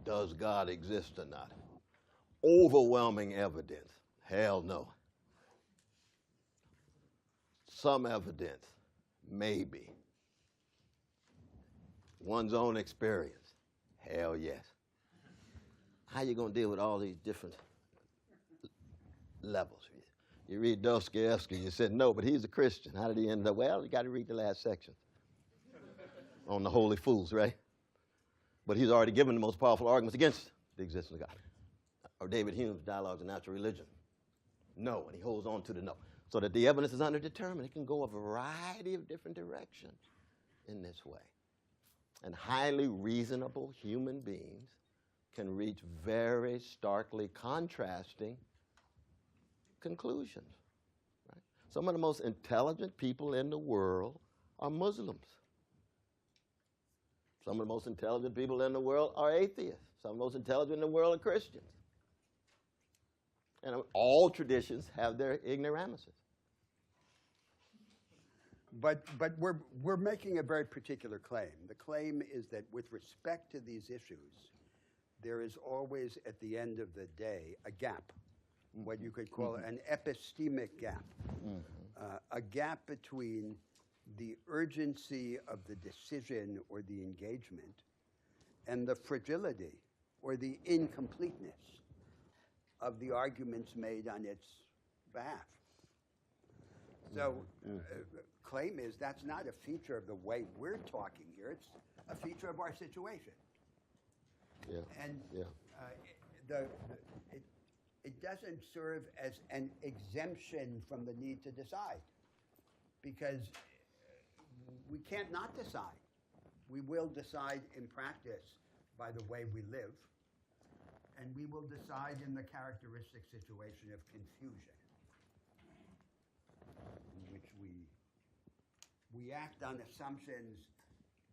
Does God exist or not? Overwhelming evidence. Hell no. Some evidence. Maybe. One's own experience. Hell yes. How you going to deal with all these different levels? You read Dostoevsky, you said no, but he's a Christian. How did he end up? Well, you got to read the last section on the holy fools, right? But he's already given the most powerful arguments against the existence of God. Or David Hume's Dialogues of Natural Religion. No, and he holds on to the no. So that the evidence is underdetermined. It can go a variety of different directions in this way. And highly reasonable human beings can reach very starkly contrasting conclusions. Right? Some of the most intelligent people in the world are Muslims. Some of the most intelligent people in the world are atheists. Some of the most intelligent in the world are Christians. And all traditions have their ignoramuses. But we're making a very particular claim. The claim is that with respect to these issues, there is always at the end of the day a gap, what you could call an epistemic gap, a gap between the urgency of the decision or the engagement and the fragility or the incompleteness of the arguments made on its behalf. So claim is that's not a feature of the way we're talking here. It's a feature of our situation. Yeah. And yeah. the, it doesn't serve as an exemption from the need to decide, because we can't not decide. We will decide in practice by the way we live, and we will decide in the characteristic situation of confusion, in which we act on assumptions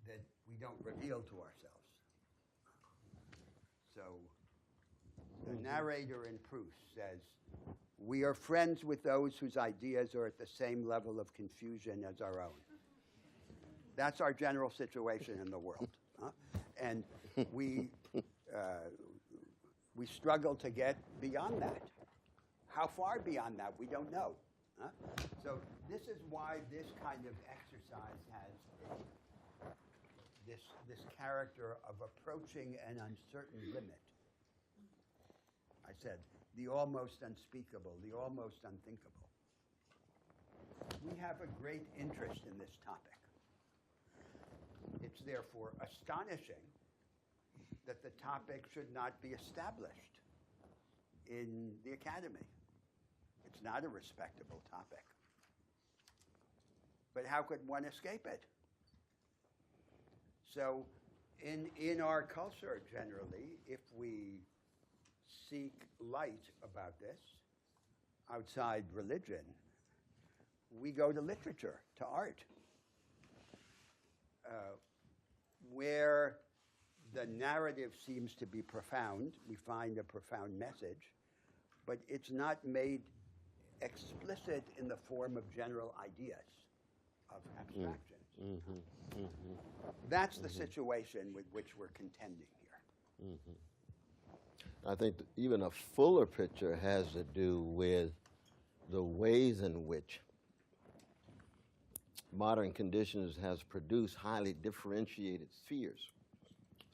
that we don't reveal to ourselves. So the narrator in Proust says, "We are friends with those whose ideas are at the same level of confusion as our own." That's our general situation in the world. And we struggle to get beyond that. How far beyond that, we don't know. So this is why this kind of exercise has this character of approaching an uncertain limit. I said, the almost unspeakable, the almost unthinkable. We have a great interest in this topic. It's therefore astonishing that the topic should not be established in the academy. It's not a respectable topic. But how could one escape it? So in our culture generally, if we seek light about this outside religion, we go to literature, to art, where the narrative seems to be profound. We find a profound message, but it's not made explicit in the form of general ideas, of abstractions. That's the situation with which we're contending here. I think even a fuller picture has to do with the ways in which modern conditions has produced highly differentiated spheres.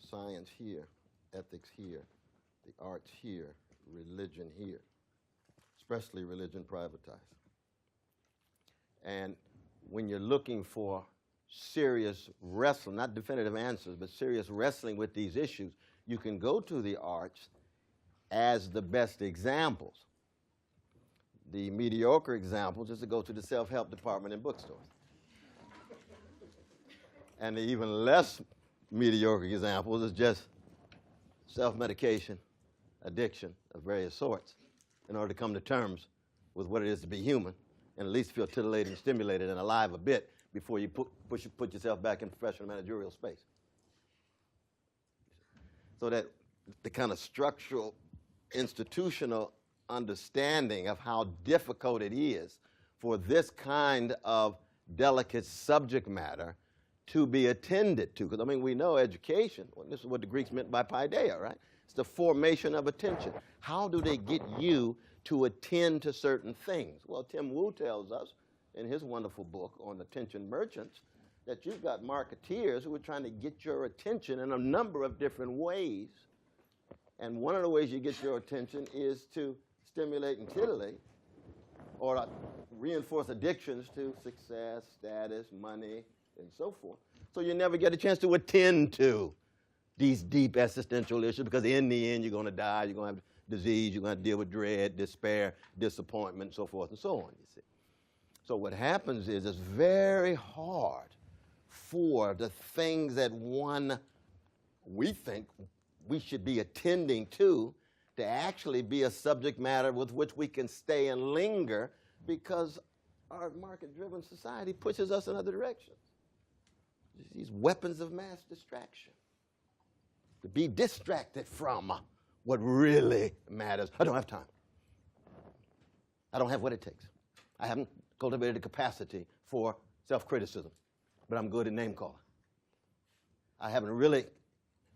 Science here, ethics here, the arts here, religion here, especially religion privatized. And when you're looking for serious wrestling, not definitive answers, but serious wrestling with these issues, you can go to the arts as the best examples. The mediocre examples is to go to the self-help department in bookstores. And the even less mediocre examples is just self-medication, addiction of various sorts, in order to come to terms with what it is to be human and at least feel titillated and stimulated and alive a bit before you put yourself back in professional managerial space. So that the kind of structural, institutional understanding of how difficult it is for this kind of delicate subject matter to be attended to. Because, I mean, we know education, well, this is what the Greeks meant by paideia, right? It's the formation of attention. How do they get you to attend to certain things? Well, Tim Wu tells us in his wonderful book on attention merchants that you've got marketeers who are trying to get your attention in a number of different ways. And one of the ways you get your attention is to stimulate and titillate or reinforce addictions to success, status, money, and so forth. So you never get a chance to attend to these deep existential issues, because in the end you're going to die, you're going to have disease, you're going to deal with dread, despair, disappointment, so forth and so on, you see. So what happens is it's very hard for the things that we think we should be attending to actually be a subject matter with which we can stay and linger, because our market-driven society pushes us in other directions. These weapons of mass distraction. To be distracted from what really matters. I don't have time. I don't have what it takes. I haven't cultivated the capacity for self-criticism, but I'm good at name-calling. I haven't really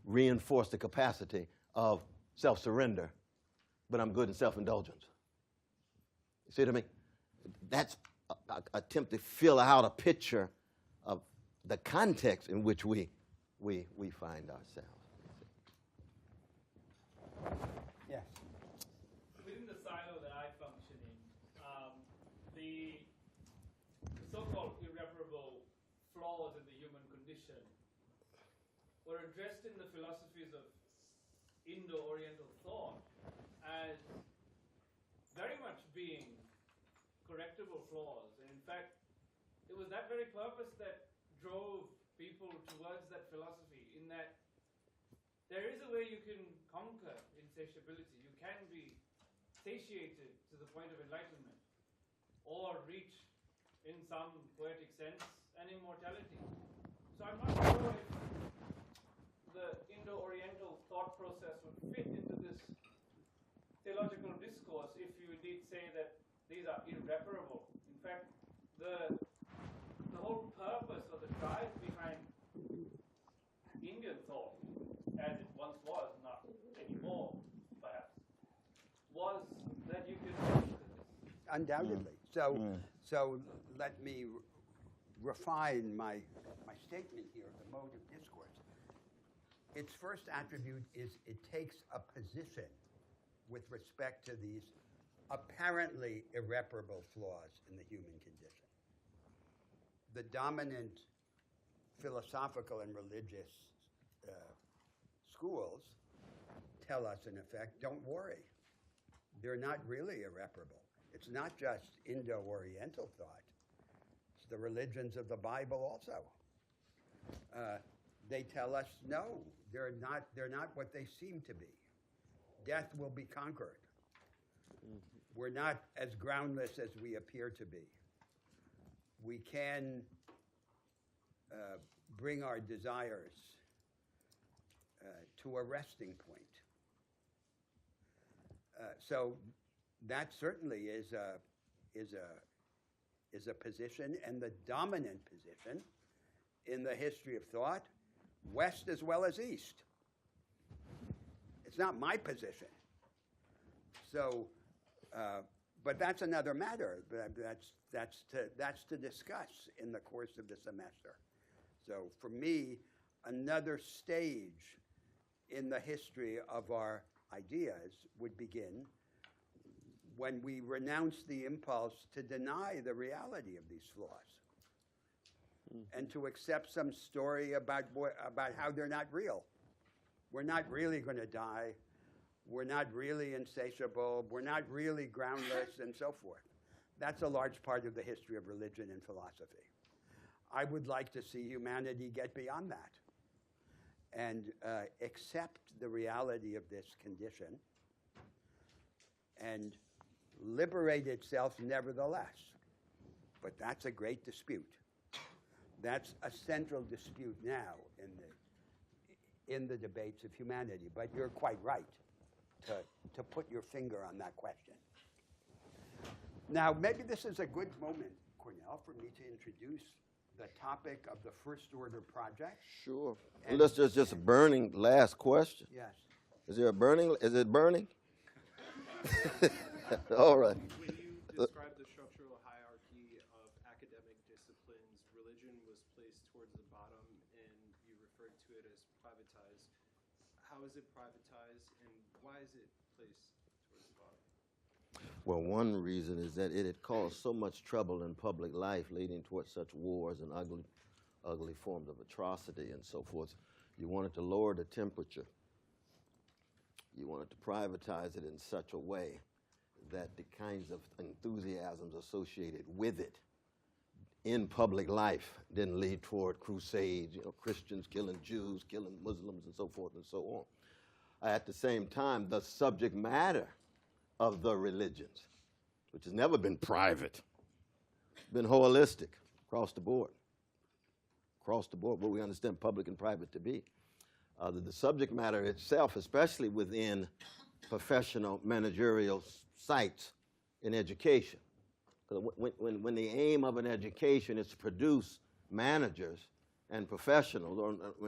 reinforced the capacity of self-surrender, but I'm good in self-indulgence. You see what I mean? That's an attempt to fill out a picture of the context in which we find ourselves. Yes. Within the silo that I function in, the so-called irreparable flaws in the human condition were addressed in the philosophies of Indo-Oriental thought as very much being correctable flaws. And in fact, it was that very purpose that drove people towards that philosophy, in that there is a way you can conquer insatiability. You can be satiated to the point of enlightenment, or reach, in some poetic sense, an immortality. So I'm not sure if the Indo-Oriental thought process would fit into this theological discourse if you indeed say that these are irreparable. In fact, the whole purpose or the drive behind Indian thought, as it once was, not anymore perhaps, was that you could master this. Undoubtedly. So let me refine my statement here of the mode of discourse. Its first attribute is it takes a position with respect to these apparently irreparable flaws in the human condition. The dominant philosophical and religious schools tell us, in effect, don't worry. They're not really irreparable. It's not just Indo-Oriental thought. It's the religions of the Bible also. They tell us, no, they're not what they seem to be. Death will be conquered. We're not as groundless as we appear to be. We can bring our desires to a resting point. So that certainly is a position, and the dominant position in the history of thought, West as well as East. It's not my position. So, but that's another matter. That's to discuss in the course of the semester. So for me, another stage in the history of our ideas would begin when we renounce the impulse to deny the reality of these flaws and to accept some story about how they're not real. We're not really going to die. We're not really insatiable. We're not really groundless, and so forth. That's a large part of the history of religion and philosophy. I would like to see humanity get beyond that and accept the reality of this condition and liberate itself nevertheless. But that's a great dispute. That's a central dispute now in the debates of humanity. But you're quite right to put your finger on that question. Now, maybe this is a good moment, Cornell, for me to introduce the topic of the First Order Project. Sure. Well, just a burning last question. Yes. Is it burning? All right. When you describe the structural hierarchy of academic disciplines, religion was placed towards the bottom, and you referred to it as privatized. How is it privatized, and why is it placed towards the bottom? Well, one reason is that it had caused so much trouble in public life, leading towards such wars and ugly forms of atrocity and so forth. You wanted to lower the temperature. You wanted to privatize it in such a way that the kinds of enthusiasms associated with it in public life didn't lead toward crusades, Christians killing Jews, killing Muslims, and so forth and so on. At the same time, the subject matter of the religions, which has never been private, been holistic across the board. Across the board, what we understand public and private to be. The subject matter itself, especially within professional managerial sites in education. When the aim of an education is to produce managers and professionals,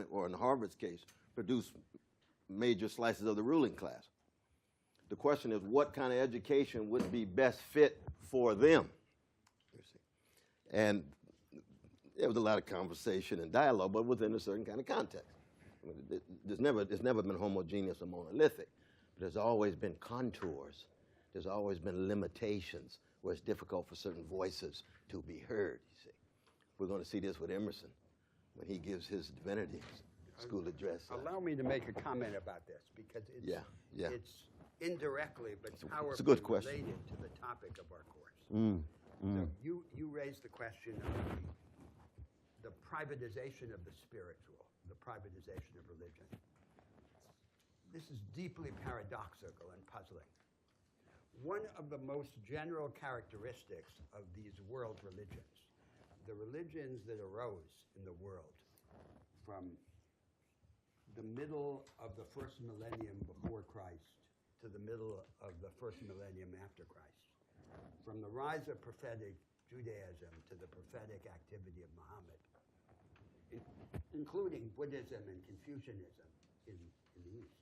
or in Harvard's case, produce major slices of the ruling class. The question is, what kind of education would be best fit for them? And there was a lot of conversation and dialogue, but within a certain kind of context. I mean, it's never been homogeneous or monolithic, but there's always been contours. There's always been limitations where it's difficult for certain voices to be heard, you see. We're going to see this with Emerson when he gives his divinity school address. Allow me to make a comment about this because it's, Yeah. it's indirectly but powerfully It's a good question. related to the topic of our course. Mm. So you raised the question of the privatization of the spiritual, the privatization of religion. This is deeply paradoxical and puzzling. One of the most general characteristics of these world religions, the religions that arose in the world from the middle of the first millennium before Christ to the middle of the first millennium after Christ, from the rise of prophetic Judaism to the prophetic activity of Muhammad, including Buddhism and Confucianism in the East.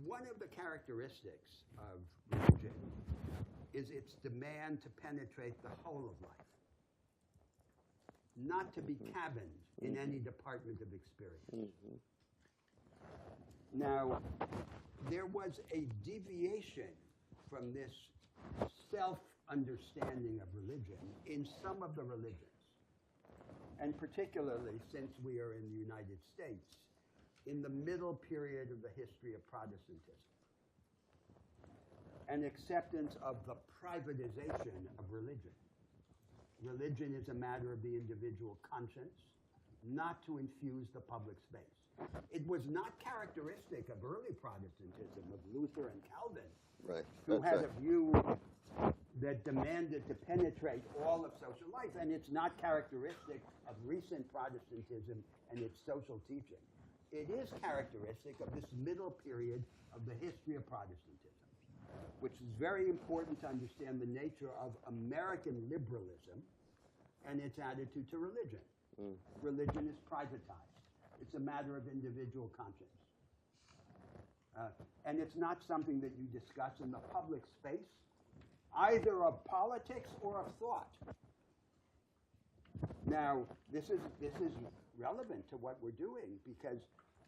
One of the characteristics of religion is its demand to penetrate the whole of life, not to be cabined in any department of experience. Now, there was a deviation from this self-understanding of religion in some of the religions, and particularly since we are in the United States, in the middle period of the history of Protestantism, an acceptance of the privatization of religion. Religion is a matter of the individual conscience, not to infuse the public space. It was not characteristic of early Protestantism, of Luther and Calvin, Right. who That's had right. a view that demanded to penetrate all of social life, and it's not characteristic of recent Protestantism and its social teaching. It is characteristic of this middle period of the history of Protestantism, which is very important to understand the nature of American liberalism and its attitude to religion. Religion is privatized. It's a matter of individual conscience. And it's not something that you discuss in the public space, either of politics or of thought. Now, this is relevant to what we're doing because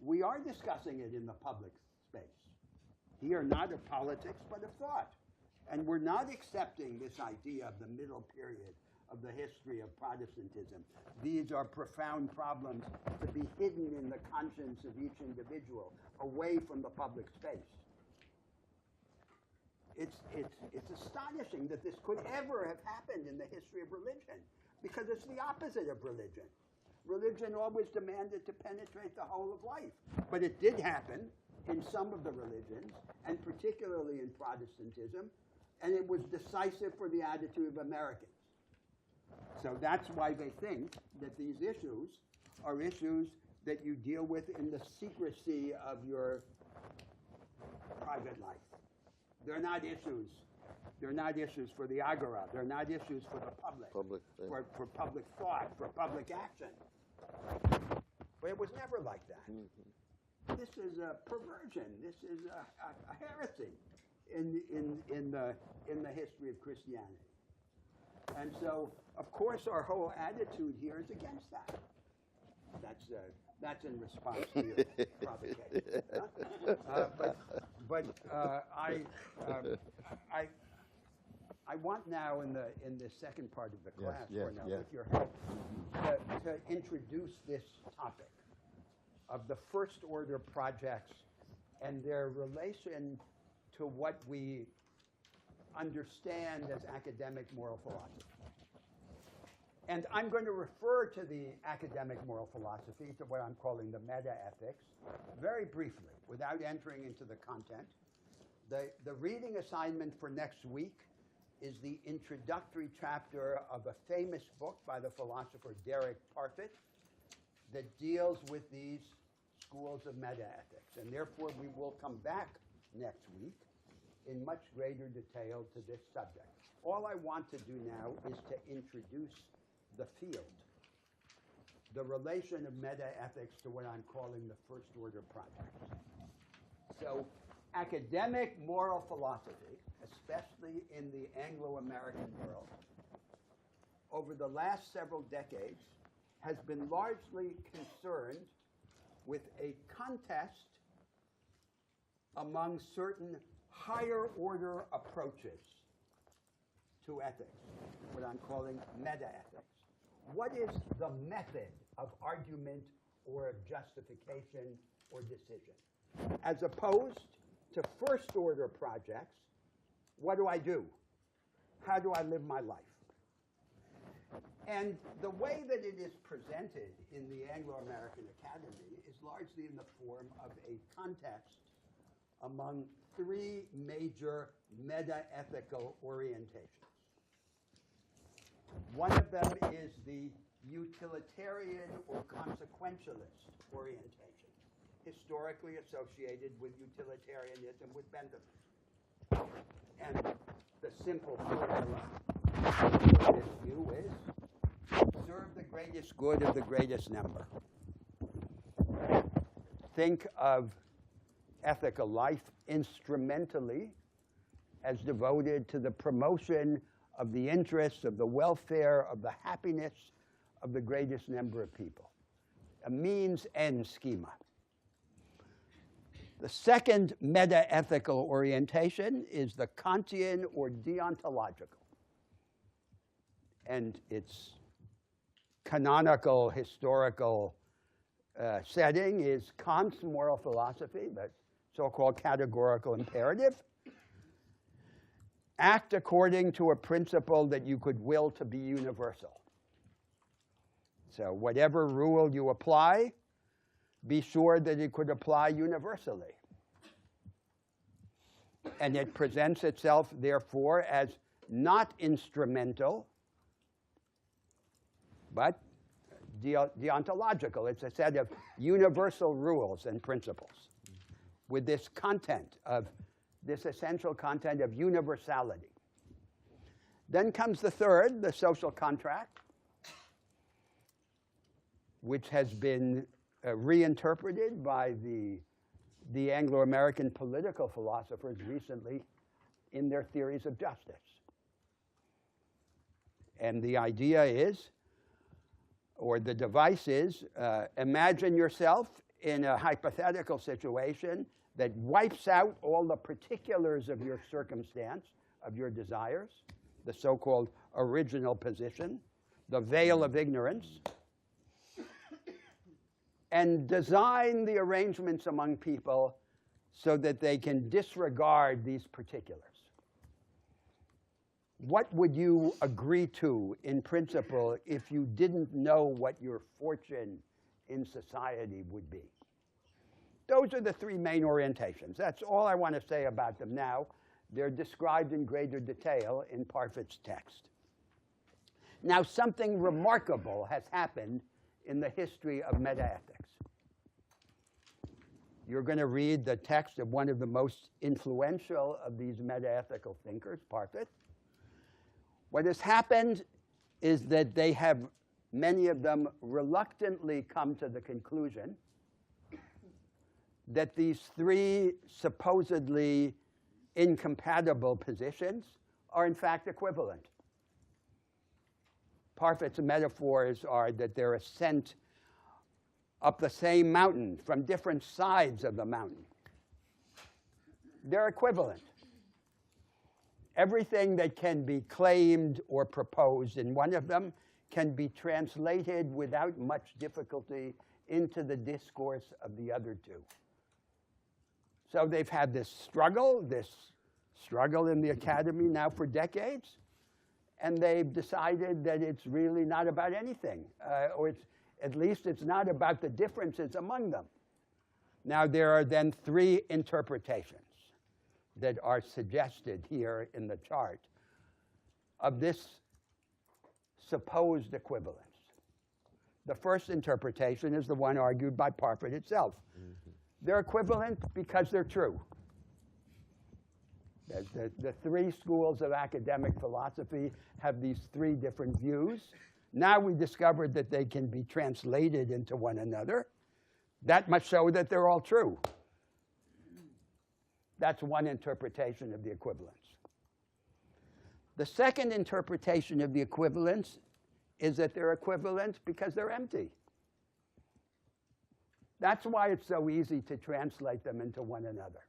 we are discussing it in the public space. Here, not of politics, but of thought. And we're not accepting this idea of the middle period of the history of Protestantism. These are profound problems to be hidden in the conscience of each individual, away from the public space. It's astonishing that this could ever have happened in the history of religion, because it's the opposite of religion. Religion always demanded to penetrate the whole of life. But it did happen in some of the religions, and particularly in Protestantism, and it was decisive for the attitude of Americans. So that's why they think that these issues are issues that you deal with in the secrecy of your private life. They're not issues. They're not issues for the agora. They're not issues for the public. For public thought, for public action. But it was never like that. This is a perversion. This is a heresy in the history of Christianity. And so, of course, our whole attitude here is against that. That's in response to your provocation. I want now in the second part of the class, with your help, to introduce this topic of the first order projects and their relation to what we understand as academic moral philosophy. And I'm going to refer to the academic moral philosophy, to what I'm calling the meta-ethics, very briefly, without entering into the content. The reading assignment for next week is the introductory chapter of a famous book by the philosopher Derek Parfit that deals with these schools of meta-ethics. And therefore, we will come back next week in much greater detail to this subject. All I want to do now is to introduce the field, the relation of meta-ethics to what I'm calling the first order projects. So academic moral philosophy, especially in the Anglo-American world, over the last several decades, has been largely concerned with a contest among certain higher order approaches to ethics, what I'm calling meta-ethics. What is the method of argument or of justification or decision. As opposed to first order projects, what do I do? How do I live my life? And the way that it is presented in the Anglo-American Academy is largely in the form of a contest among three major meta-ethical orientations. One of them is the utilitarian or consequentialist orientation, historically associated with utilitarianism with Bentham. And the simple formula for this view is serve the greatest good of the greatest number. Think of ethical life instrumentally as devoted to the promotion of the interests, of the welfare, of the happiness of the greatest number of people. A means-end schema. The second meta-ethical orientation is the Kantian or deontological. And its canonical, historical setting is Kant's moral philosophy, the so-called categorical imperative. Act according to a principle that you could will to be universal. So whatever rule you apply, be sure that it could apply universally. And it presents itself, therefore, as not instrumental, but deontological. It's a set of universal rules and principles with this content of, this essential content of universality. Then comes the third, the social contract, which has been reinterpreted by the Anglo-American political philosophers recently in their theories of justice. And the idea is, or the device is, imagine yourself in a hypothetical situation that wipes out all the particulars of your circumstance, of your desires, the so-called original position, the veil of ignorance, and design the arrangements among people so that they can disregard these particulars. What would you agree to in principle if you didn't know what your fortune in society would be? Those are the three main orientations. That's all I want to say about them now. They're described in greater detail in Parfit's text. Now, something remarkable has happened in the history of metaethics. You're going to read the text of one of the most influential of these metaethical thinkers, Parfit. What has happened is that they have, many of them, reluctantly come to the conclusion that these three supposedly incompatible positions are in fact equivalent. Parfit's metaphors are that they're ascent up the same mountain from different sides of the mountain. They're equivalent. Everything that can be claimed or proposed in one of them can be translated without much difficulty into the discourse of the other two. So they've had this struggle in the academy now for decades, and they've decided that it's really not about anything, or at least it's not about the differences among them. Now there are then three interpretations that are suggested here in the chart of this supposed equivalence. The first interpretation is the one argued by Parfit itself. They're equivalent because they're true. The three schools of academic philosophy have these three different views. Now we discovered that they can be translated into one another. That must show that they're all true. That's one interpretation of the equivalence. The second interpretation of the equivalence is that they're equivalent because they're empty. That's why it's so easy to translate them into one another.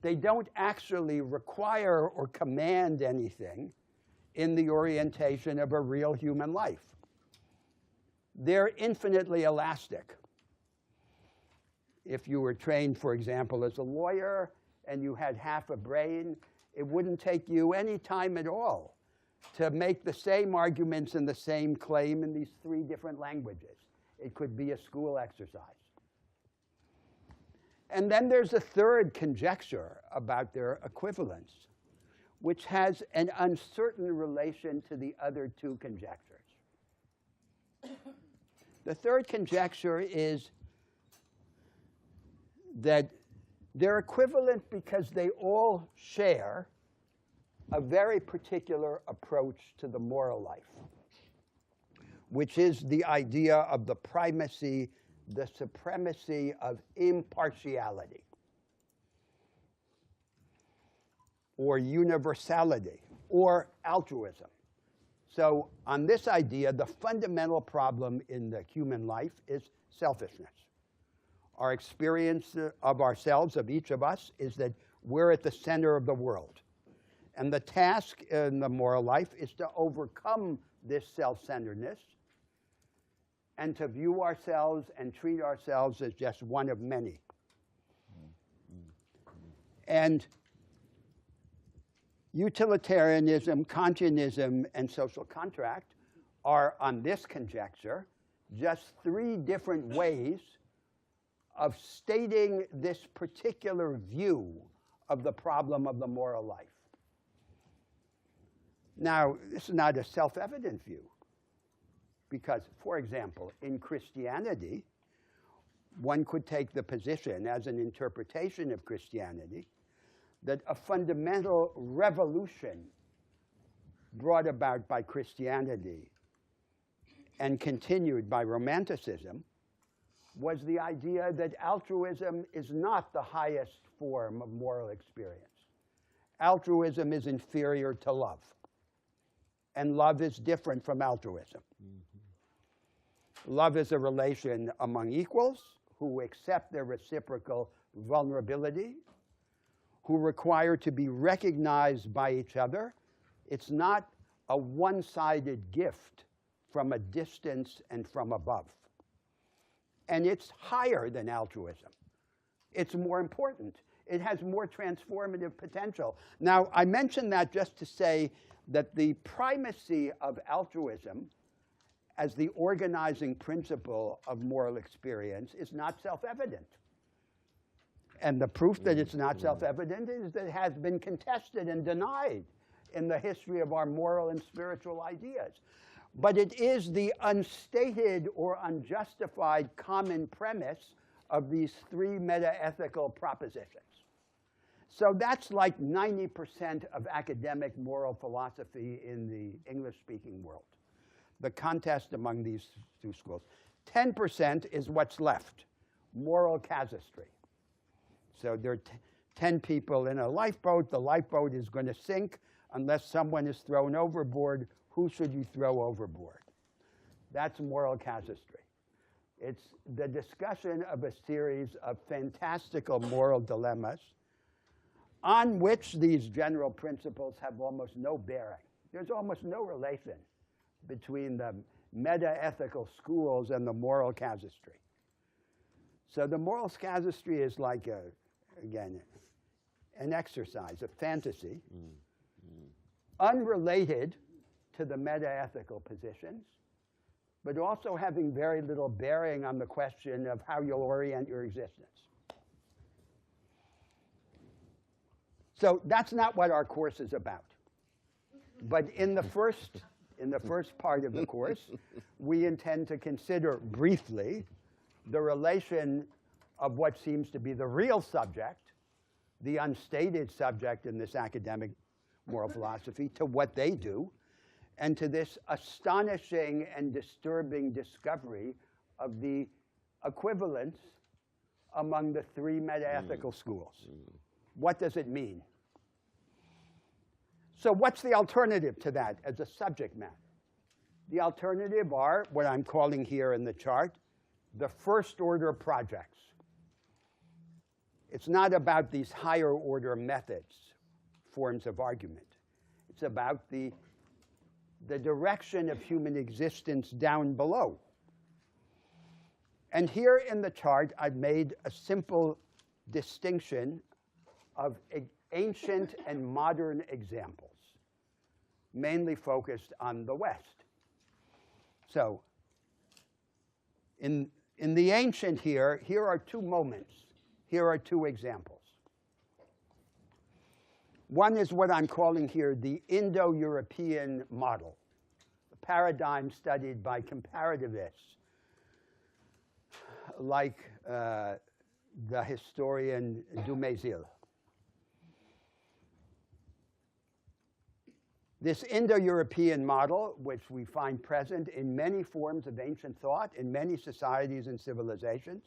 They don't actually require or command anything in the orientation of a real human life. they're infinitely elastic. If you were trained, for example, as a lawyer and you had half a brain, it wouldn't take you any time at all to make the same arguments and the same claim in these 3 different languages. It could be a school exercise. And then there's a third conjecture about their equivalence, which has an uncertain relation to the other 2 conjectures. The third conjecture is that they're equivalent because they all share a very particular approach to the moral life, which is the idea of the primacy, the supremacy of impartiality or universality or altruism. So on this idea, the fundamental problem in the human life is selfishness. Our experience of ourselves, of each of us, is that we're at the center of the world. And the task in the moral life is to overcome this self-centeredness and to view ourselves and treat ourselves as just one of many. And utilitarianism, Kantianism, and social contract are, on this conjecture, just 3 different ways of stating this particular view of the problem of the moral life. Now, this is not a self-evident view, because, for example, in Christianity, one could take the position as an interpretation of Christianity that a fundamental revolution brought about by Christianity and continued by Romanticism was the idea that altruism is not the highest form of moral experience. Altruism is inferior to love, and love is different from altruism. Love is a relation among equals who accept their reciprocal vulnerability, who require to be recognized by each other. It's not a one-sided gift from a distance and from above. And it's higher than altruism. It's more important. It has more transformative potential. Now, I mention that just to say that the primacy of altruism as the organizing principle of moral experience is not self-evident. And the proof that it's not self-evident is that it has been contested and denied in the history of our moral and spiritual ideas. But it is the unstated or unjustified common premise of these 3 meta-ethical propositions. So that's like 90% of academic moral philosophy in the English-speaking world, the contest among these 2 schools. 10% is what's left, moral casuistry. So there are 10 people in a lifeboat. The lifeboat is going to sink unless someone is thrown overboard. Who should you throw overboard? That's moral casuistry. It's the discussion of a series of fantastical moral dilemmas on which these general principles have almost no bearing. There's almost no relation between the meta-ethical schools and the moral casuistry. So the moral casuistry is like, again, an exercise, a fantasy, unrelated to the meta-ethical positions, but also having very little bearing on the question of how you'll orient your existence. So that's not what our course is about. But in the first part of the course, we intend to consider briefly the relation of what seems to be the real subject, the unstated subject in this academic moral philosophy, to what they do, and to this astonishing and disturbing discovery of the equivalence among the 3 meta-ethical schools. What does it mean? So what's the alternative to that as a subject matter? The alternative are what I'm calling here in the chart, the first-order projects. It's not about these higher-order methods, forms of argument. It's about the direction of human existence down below. And here in the chart, I've made a simple distinction of ancient and modern examples, mainly focused on the West. So in the ancient here are two moments. Here are two examples. One is what I'm calling here the Indo-European model, a paradigm studied by comparativists like the historian Dumézil. This Indo-European model, which we find present in many forms of ancient thought, in many societies and civilizations,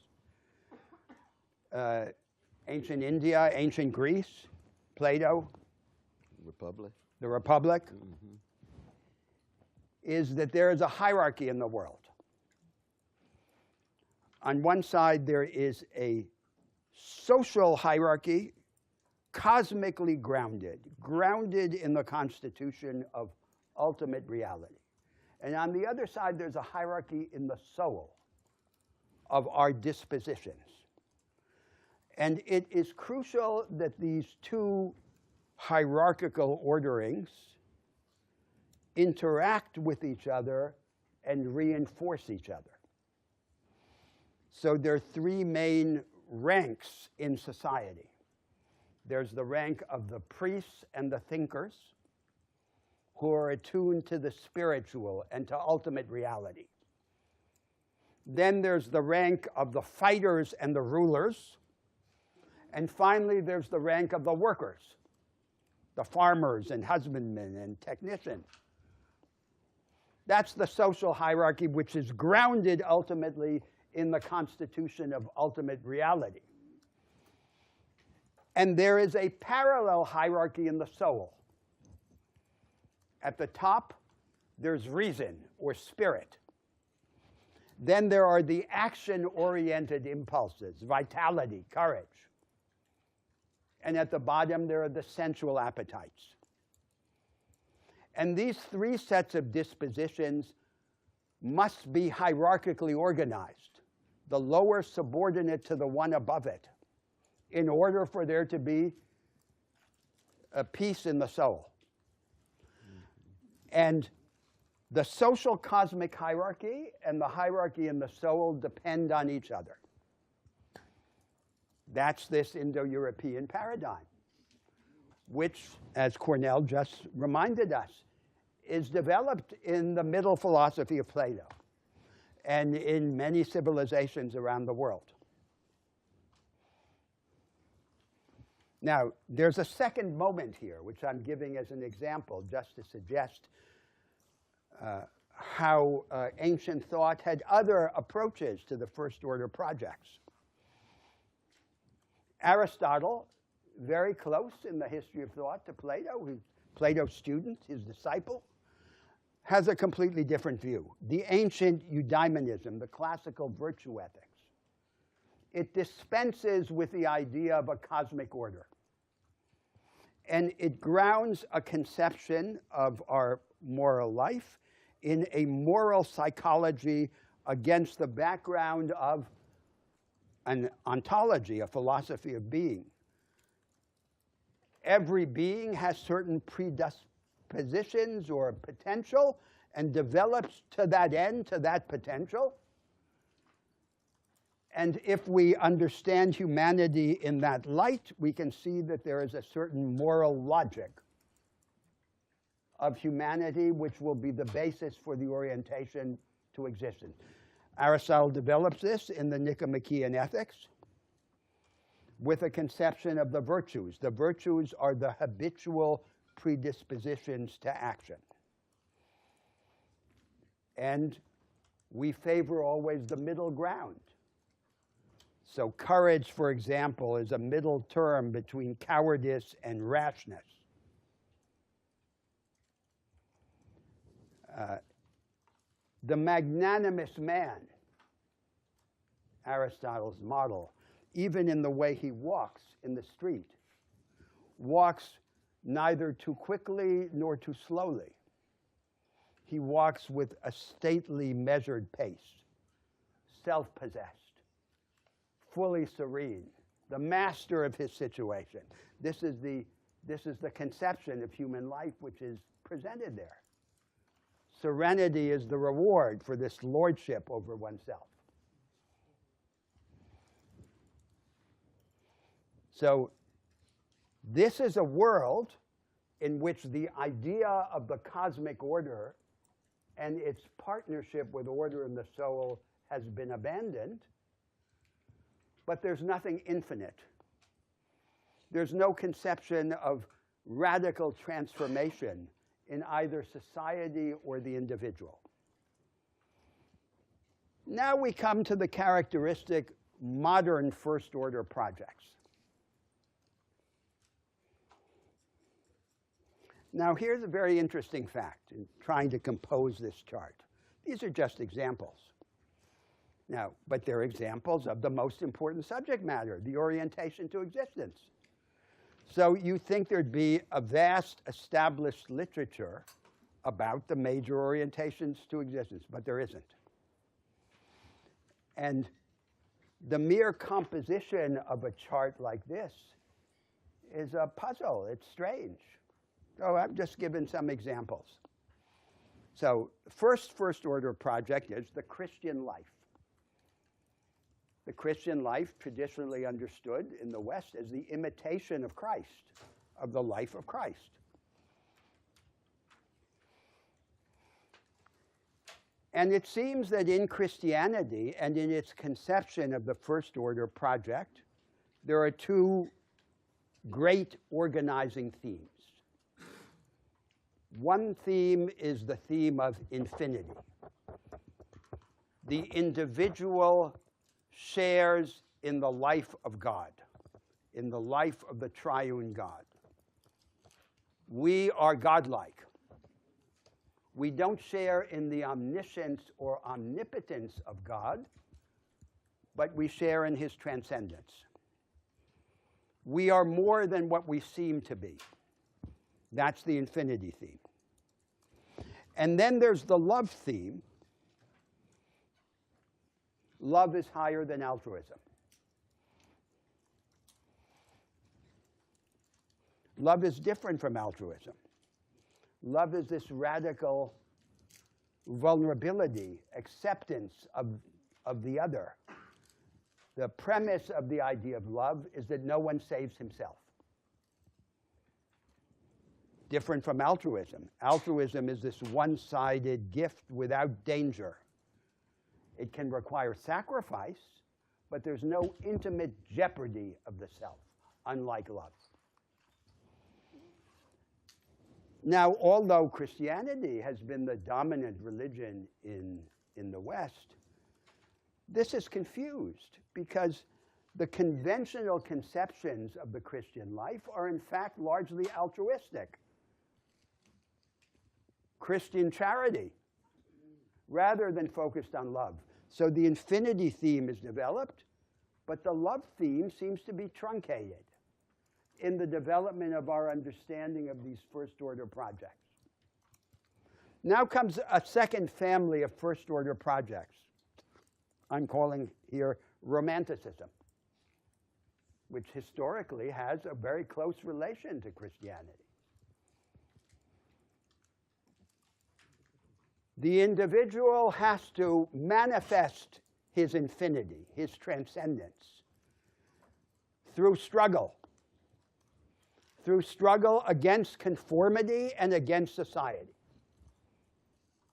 ancient India, ancient Greece, Plato, Republic. the Republic, is that there is a hierarchy in the world. On one side, there is a social hierarchy, cosmically grounded in the constitution of ultimate reality. And on the other side, there's a hierarchy in the soul of our dispositions. And it is crucial that these two hierarchical orderings interact with each other and reinforce each other. So there are three main ranks in society. There's the rank of the priests and the thinkers, who are attuned to the spiritual and to ultimate reality. Then there's the rank of the fighters and the rulers. And finally, there's the rank of the workers, the farmers and husbandmen and technicians. That's the social hierarchy, which is grounded ultimately in the constitution of ultimate reality. And there is a parallel hierarchy in the soul. At the top, there's reason or spirit. Then there are the action-oriented impulses, vitality, courage. And at the bottom, there are the sensual appetites. And these three sets of dispositions must be hierarchically organized, the lower subordinate to the one above it, in order for there to be a peace in the soul. And the social cosmic hierarchy and the hierarchy in the soul depend on each other. That's this Indo-European paradigm, which, as Cornell just reminded us, is developed in the middle philosophy of Plato and in many civilizations around the world. Now, there's a second moment here, which I'm giving as an example, just to suggest how ancient thought had other approaches to the first-order projects. Aristotle, very close in the history of thought to Plato, who's Plato's student, his disciple, has a completely different view. The ancient eudaimonism, the classical virtue ethics, it dispenses with the idea of a cosmic order. And it grounds a conception of our moral life in a moral psychology against the background of an ontology, a philosophy of being. Every being has certain predispositions or potential and develops to that end, to that potential. And if we understand humanity in that light, we can see that there is a certain moral logic of humanity which will be the basis for the orientation to existence. Aristotle develops this in the Nicomachean Ethics with a conception of the virtues. The virtues are the habitual predispositions to action. And we favor always the middle ground. So courage, for example, is a middle term between cowardice and rashness. The magnanimous man, Aristotle's model, even in the way he walks in the street, walks neither too quickly nor too slowly. He walks with a stately, measured pace. self-possessed, fully serene, the master of his situation. This is the conception of human life which is presented there. Serenity is the reward for this lordship over oneself. So this is a world in which the idea of the cosmic order and its partnership with order in the soul has been abandoned, but there's nothing infinite. There's no conception of radical transformation in either society or the individual. Now we come to the characteristic modern first-order projects. Now here's a very interesting fact in trying to compose this chart. These are just examples. Now, but they're examples of the most important subject matter, the orientation to existence. So you think there'd be a vast established literature about the major orientations to existence, but there isn't. And the mere composition of a chart like this is a puzzle. It's strange. So I've just given some examples. So first order project is the Christian life. The Christian life, traditionally understood in the West as the imitation of Christ, of the life of Christ. And it seems that in Christianity and in its conception of the first order project, there are two great organizing themes. One theme is the theme of infinity. The individual shares in the life of God, in the life of the triune God. We are godlike. We don't share in the omniscience or omnipotence of God, but we share in his transcendence. We are more than what we seem to be. That's the infinity theme. And then there's the love theme. Love is higher than altruism. Love is different from altruism. Love is this radical vulnerability, acceptance of the other. The premise of the idea of love is that no one saves himself. Different from altruism. Altruism is this one-sided gift without danger. It can require sacrifice, but there's no intimate jeopardy of the self, unlike love. Now, although Christianity has been the dominant religion in the West, this is confused because the conventional conceptions of the Christian life are in fact largely altruistic. Christian charity, rather than focused on love. So the infinity theme is developed, but the love theme seems to be truncated in the development of our understanding of these first-order projects. Now comes a second family of first-order projects. I'm calling here Romanticism, which historically has a very close relation to Christianity. The individual has to manifest his infinity, his transcendence, through struggle against conformity and against society.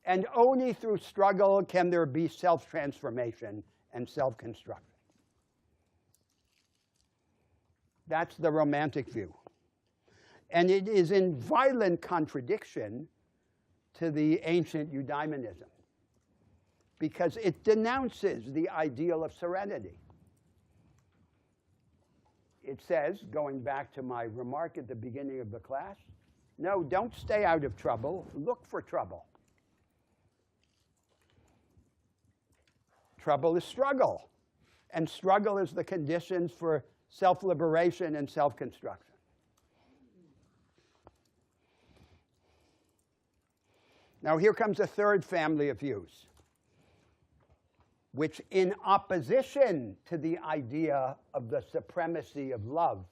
And only through struggle can there be self-transformation and self-construction. That's the romantic view. And it is in violent contradiction to the ancient eudaimonism, because it denounces the ideal of serenity. It says, going back to my remark at the beginning of the class, no, don't stay out of trouble, look for trouble. Trouble is struggle, and struggle is the conditions for self-liberation and self-construction. Now here comes a third family of views. which in opposition to the idea of the supremacy of love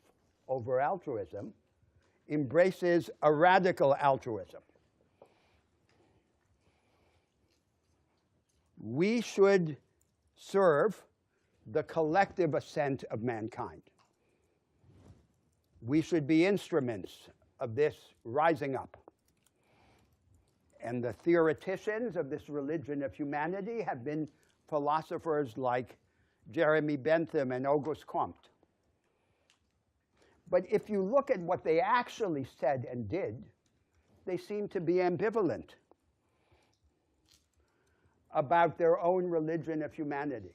over altruism, embraces a radical altruism. We should serve the collective ascent of mankind. We should be instruments of this rising up. And the theoreticians of this religion of humanity have been philosophers like Jeremy Bentham and Auguste Comte. But if you look at what they actually said and did, they seem to be ambivalent about their own religion of humanity.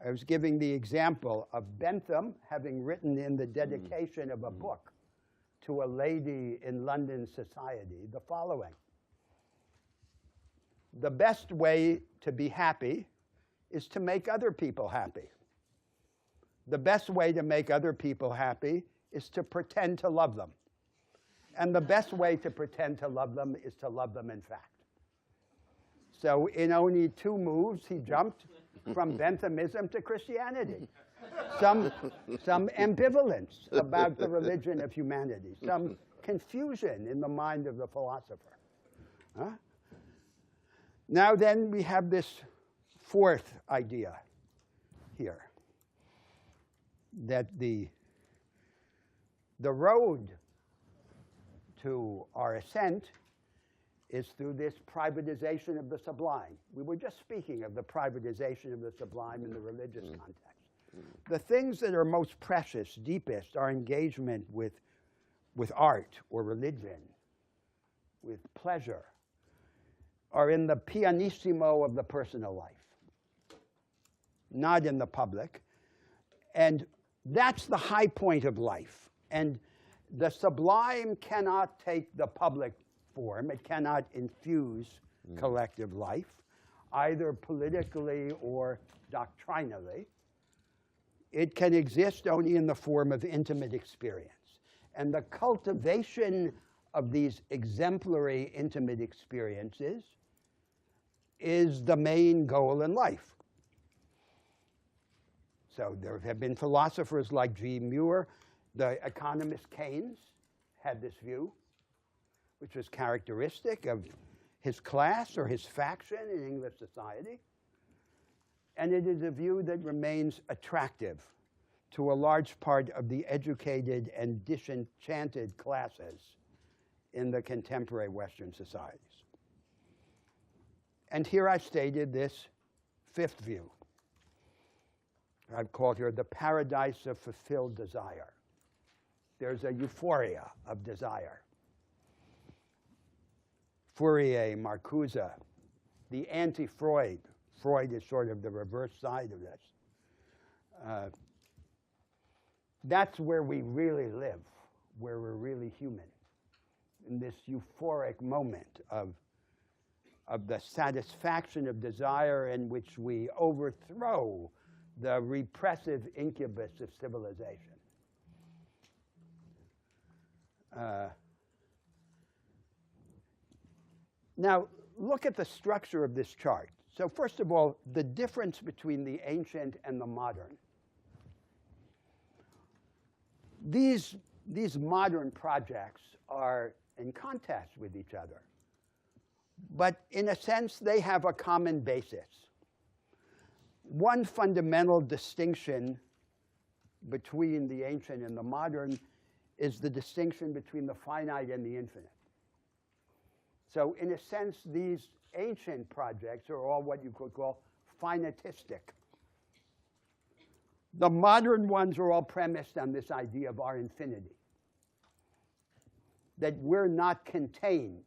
I was giving the example of Bentham having written in the dedication of a book to a lady in London society the following: the best way to be happy is to make other people happy. The best way to make other people happy is to pretend to love them. And the best way to pretend to love them is to love them in fact. So in only 2 moves, he jumped from Benthamism to Christianity. Some ambivalence about the religion of humanity, some confusion in the mind of the philosopher. Huh? Now then, we have this 4th idea here, that the road to our ascent is through this privatization of the sublime. We were just speaking of the privatization of the sublime in the religious context. The things that are most precious, deepest, our engagement with art or religion, with pleasure, are in the pianissimo of the personal life, not in the public. And that's the high point of life. And the sublime cannot take the public form. It cannot infuse collective life, either politically or doctrinally. It can exist only in the form of intimate experience. And the cultivation of these exemplary intimate experiences is the main goal in life. So there have been philosophers like G. Muir. The economist Keynes had this view, which was characteristic of his class or his faction in English society. And it is a view that remains attractive to a large part of the educated and disenchanted classes in the contemporary Western societies. And here I stated this 5th view. I've called here the paradise of fulfilled desire. There's a euphoria of desire. Fourier, Marcuse, the anti-Freud. Freud is sort of the reverse side of this. That's where we really live, where we're really human, in this euphoric moment of the satisfaction of desire in which we overthrow the repressive incubus of civilization. Now, look at the structure of this chart. So first of all, the difference between the ancient and the modern. These modern projects are in contest with each other. But in a sense, they have a common basis. One fundamental distinction between the ancient and the modern is the distinction between the finite and the infinite. So in a sense, these ancient projects are all what you could call finitistic. The modern ones are all premised on this idea of our infinity, that we're not contained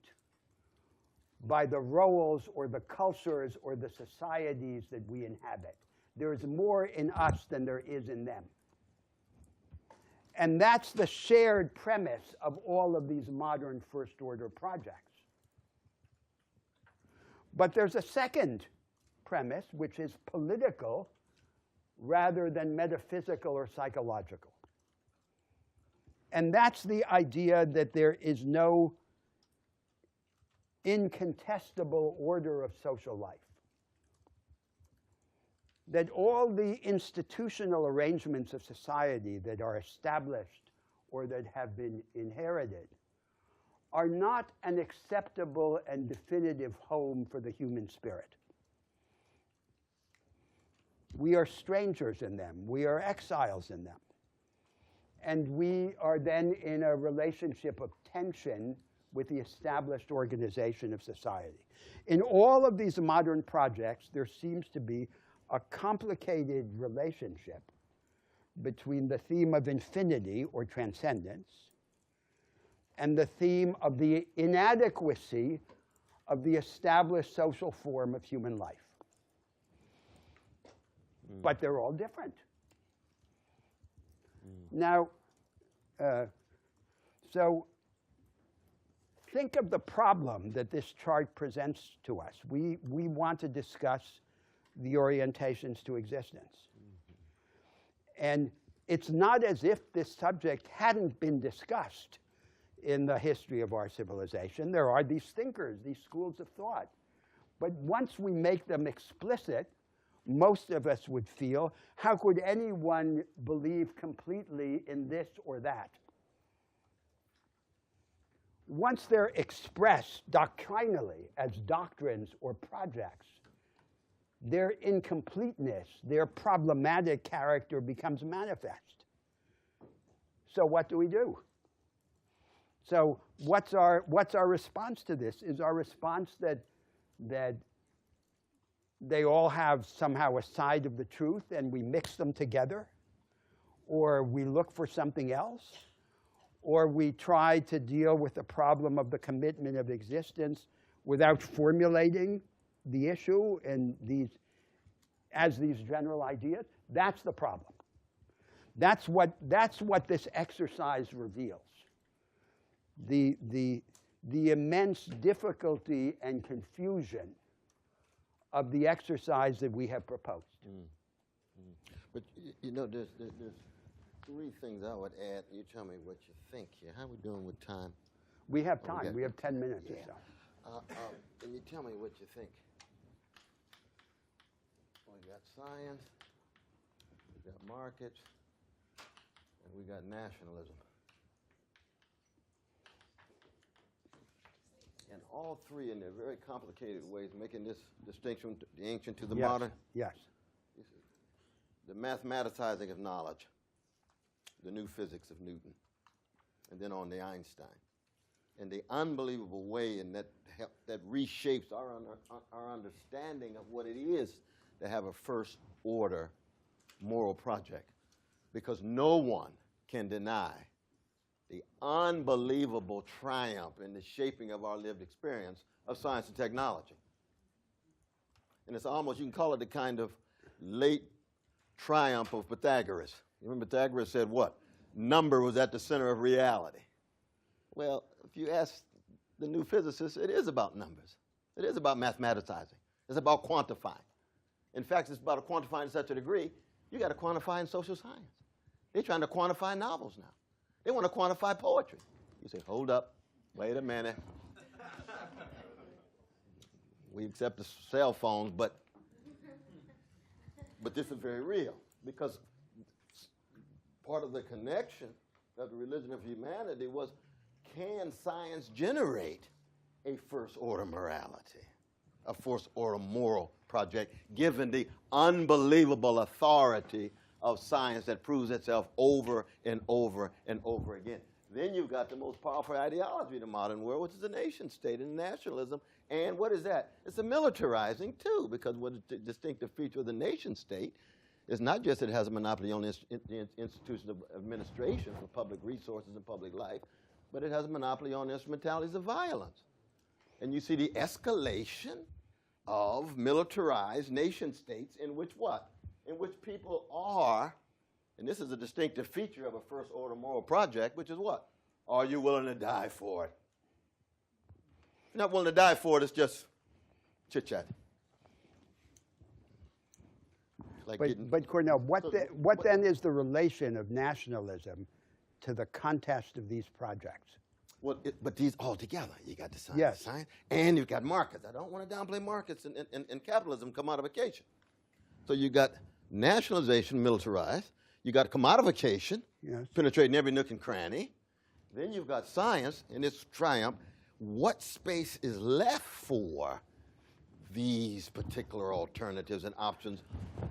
by the roles or the cultures or the societies that we inhabit. There is more in us than there is in them. And that's the shared premise of all of these modern first-order projects. But there's a second premise, which is political rather than metaphysical or psychological. And that's the idea that there is no incontestable order of social life. that all the institutional arrangements of society that are established or that have been inherited are not an acceptable and definitive home for the human spirit. We are strangers in them. We are exiles in them. And we are then in a relationship of tension with the established organization of society. In all of these modern projects, there seems to be a complicated relationship between the theme of infinity or transcendence and the theme of the inadequacy of the established social form of human life. But they're all different. Now, so think of the problem that this chart presents to us. We want to discuss the orientations to existence. And it's not as if this subject hadn't been discussed in the history of our civilization. There are these thinkers, these schools of thought. But once we make them explicit, most of us would feel, how could anyone believe completely in this or that? Once they're expressed doctrinally as doctrines or projects, their incompleteness, their problematic character becomes manifest. So what do we do? So what's our response to this? Is our response that they all have somehow a side of the truth and we mix them together? Or we look for something else? Or we try to deal with the problem of the commitment of existence without formulating the issue and these general ideas? That's the problem. That's what this exercise reveals. The immense difficulty and confusion of the exercise that we have proposed. But you know, there's three things I would add. You tell me what you think here. How are we doing with time? We have time. We have 10 minutes or so. And you tell me what you think. We got science, we got markets, and we got nationalism. And all three, in their very complicated ways, making this distinction, the ancient to the modern. Yes. The mathematicizing of knowledge, the new physics of Newton, and then on to Einstein. And the unbelievable way in that reshapes our understanding of what it is to have a first order moral project. Because no one can deny the unbelievable triumph in the shaping of our lived experience of science and technology. And it's almost, you can call it the kind of late triumph of Pythagoras. You remember Pythagoras said what? Number was at the center of reality. Well, if you ask the new physicists, it is about numbers. It is about mathematicizing. It's about quantifying. In fact, it's about quantifying to such a degree, you got to quantify in social science. They're trying to quantify novels now. They want to quantify poetry. You say, hold up, wait a minute. We accept the cell phones, but this is very real, because part of the connection of the religion of humanity was, can science generate a first order morality, a first order moral project, given the unbelievable authority of science that proves itself over and over and over again? Then you've got the most powerful ideology in the modern world, which is the nation state and nationalism. And what is that? It's a militarizing too, because what is the distinctive feature of the nation state is not just that it has a monopoly on the institutions of administration for public resources and public life, but it has a monopoly on instrumentalities of violence. And you see the escalation of militarized nation states in which what? In which people are, and this is a distinctive feature of a first order moral project, which is what? Are you willing to die for it? If you're not willing to die for it, it's just chit-chat. Like but Cornell, what then is the relation of nationalism to the contest of these projects? Well, but these all together, you got the science, yes. And you've got markets. I don't want to downplay markets and capitalism commodification. So you got nationalization, militarized. You got commodification, Yes. penetrating every nook and cranny. Then you've got science in its triumph. What space is left for these particular alternatives and options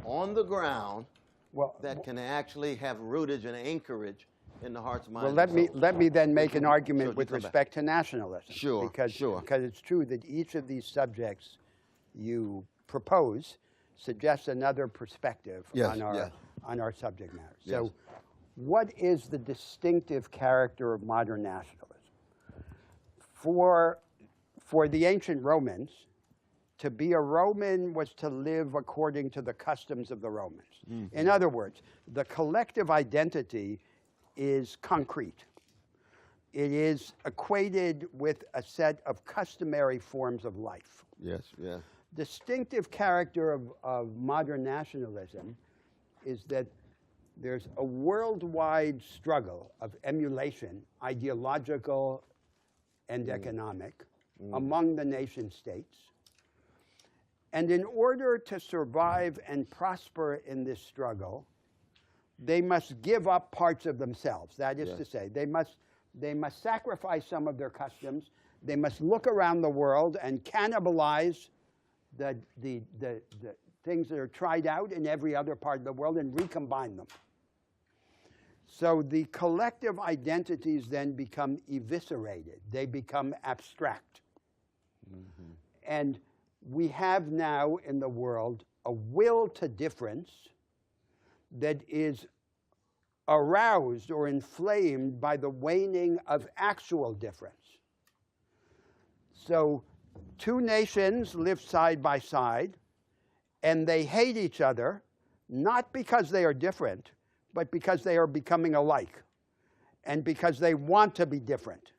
on the ground Well, that can actually have rootage and anchorage in the hearts and minds well, of let souls? me then make an Sure, argument you with come back. respect to nationalism. Sure, Because sure. it's true that each of these subjects you propose suggests another perspective Yes, on our yes. on our subject matter. Yes. So, what is the distinctive character of modern nationalism? For the ancient Romans, to be a Roman was to live according to the customs of the Romans. In other words, the collective identity is concrete. It is equated with a set of customary forms of life. Yes, yes. Distinctive character of modern nationalism is that there's a worldwide struggle of emulation, ideological and economic, among the nation states. And in order to survive and prosper in this struggle, they must give up parts of themselves. That is to say, they must sacrifice some of their customs. They must look around the world and cannibalize the things that are tried out in every other part of the world and recombine them. So the collective identities then become eviscerated. They become abstract. And we have now in the world a will to difference that is aroused or inflamed by the waning of actual difference. So two nations live side by side, and they hate each other, not because they are different, but because they are becoming alike, and because they want to be different.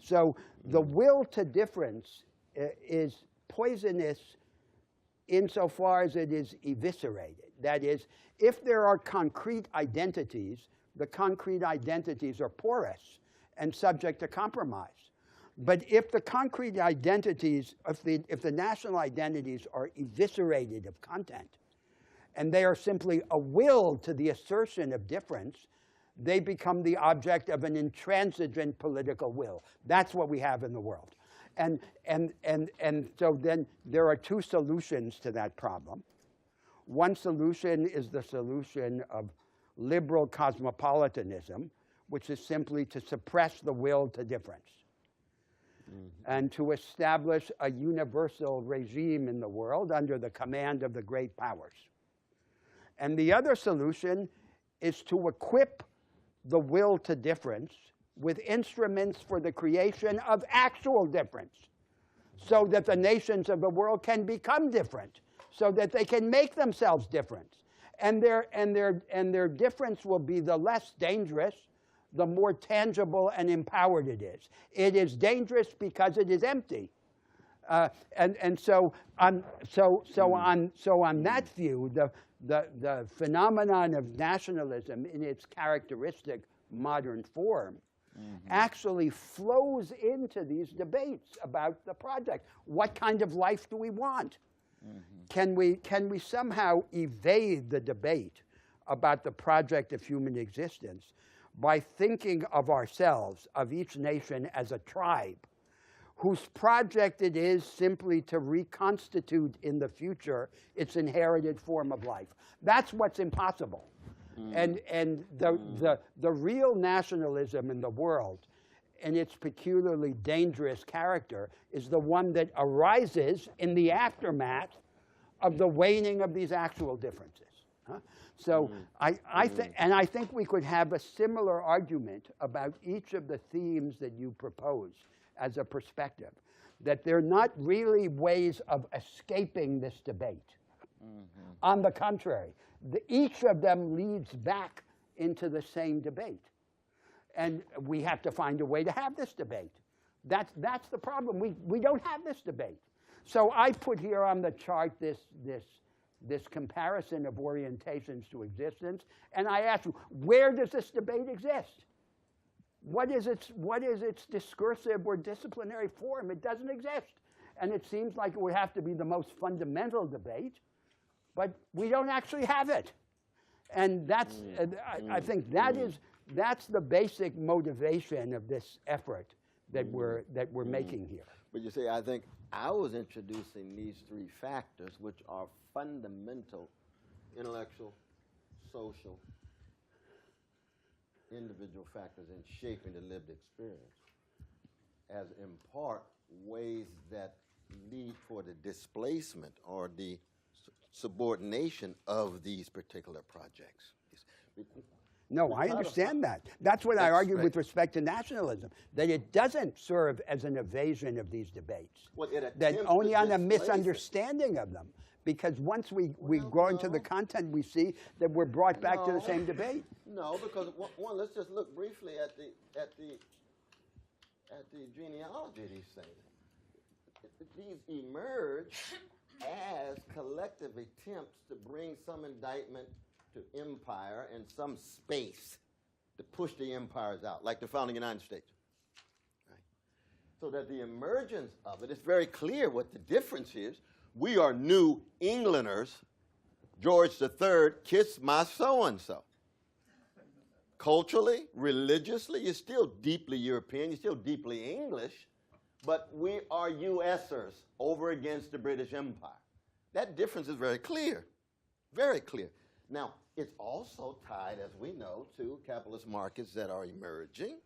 So the will to difference is poisonous insofar as it is eviscerated. That is, if there are concrete identities, the concrete identities are porous and subject to compromise. But if the concrete identities, if the national identities are eviscerated of content, and they are simply a will to the assertion of difference, they become the object of an intransigent political will. That's what we have in the world. And so then there are two solutions to that problem. One solution is the solution of liberal cosmopolitanism, which is simply to suppress the will to difference and to establish a universal regime in the world under the command of the great powers. And the other solution is to equip the will to difference with instruments for the creation of actual difference, so that the nations of the world can become different, so that they can make themselves different. And their difference will be the less dangerous, the more tangible and empowered it is. It is dangerous because it is empty. So on that view, the phenomenon of nationalism in its characteristic modern form actually flows into these debates about the project. What kind of life do we want? Can we somehow evade the debate about the project of human existence by thinking of ourselves, of each nation, as a tribe whose project it is simply to reconstitute in the future its inherited form of life? That's what's impossible. And the real nationalism in the world, and its peculiarly dangerous character, is the one that arises in the aftermath of the waning of these actual differences. So I think we could have a similar argument about each of the themes that you propose as a perspective, that they're not really ways of escaping this debate. On the contrary, each of them leads back into the same debate. And we have to find a way to have this debate. That's the problem. We don't have this debate. So I put here on the chart this comparison of orientations to existence, and I ask you, where does this debate exist? What is its discursive or disciplinary form? It doesn't exist. And it seems like it would have to be the most fundamental debate but we don't actually have it. And that's, I think that's the basic motivation of this effort that we're making here. But you see, I think I was introducing these three factors, which are fundamental intellectual, social, individual factors in shaping the lived experience, as in part ways that lead for the displacement or the subordination of these particular projects. No, I understand that. That's what I argued with respect to nationalism, that it doesn't serve as an evasion of these debates, that only on a misunderstanding of them. Because once we go into the content, we see that we're brought back to the same debate. No, because one, let's just look briefly at the genealogy of these things. These emerge as collective attempts to bring some indictment to empire and some space to push the empires out, like the founding United States. Right? So that the emergence of it, it's very clear what the difference is. We are New Englanders. George III kissed my so-and-so. Culturally, religiously, you're still deeply European, you're still deeply English, but we are U.S.ers over against the British Empire. That difference is very clear, very clear. Now, it's also tied, as we know, to capitalist markets that are emerging.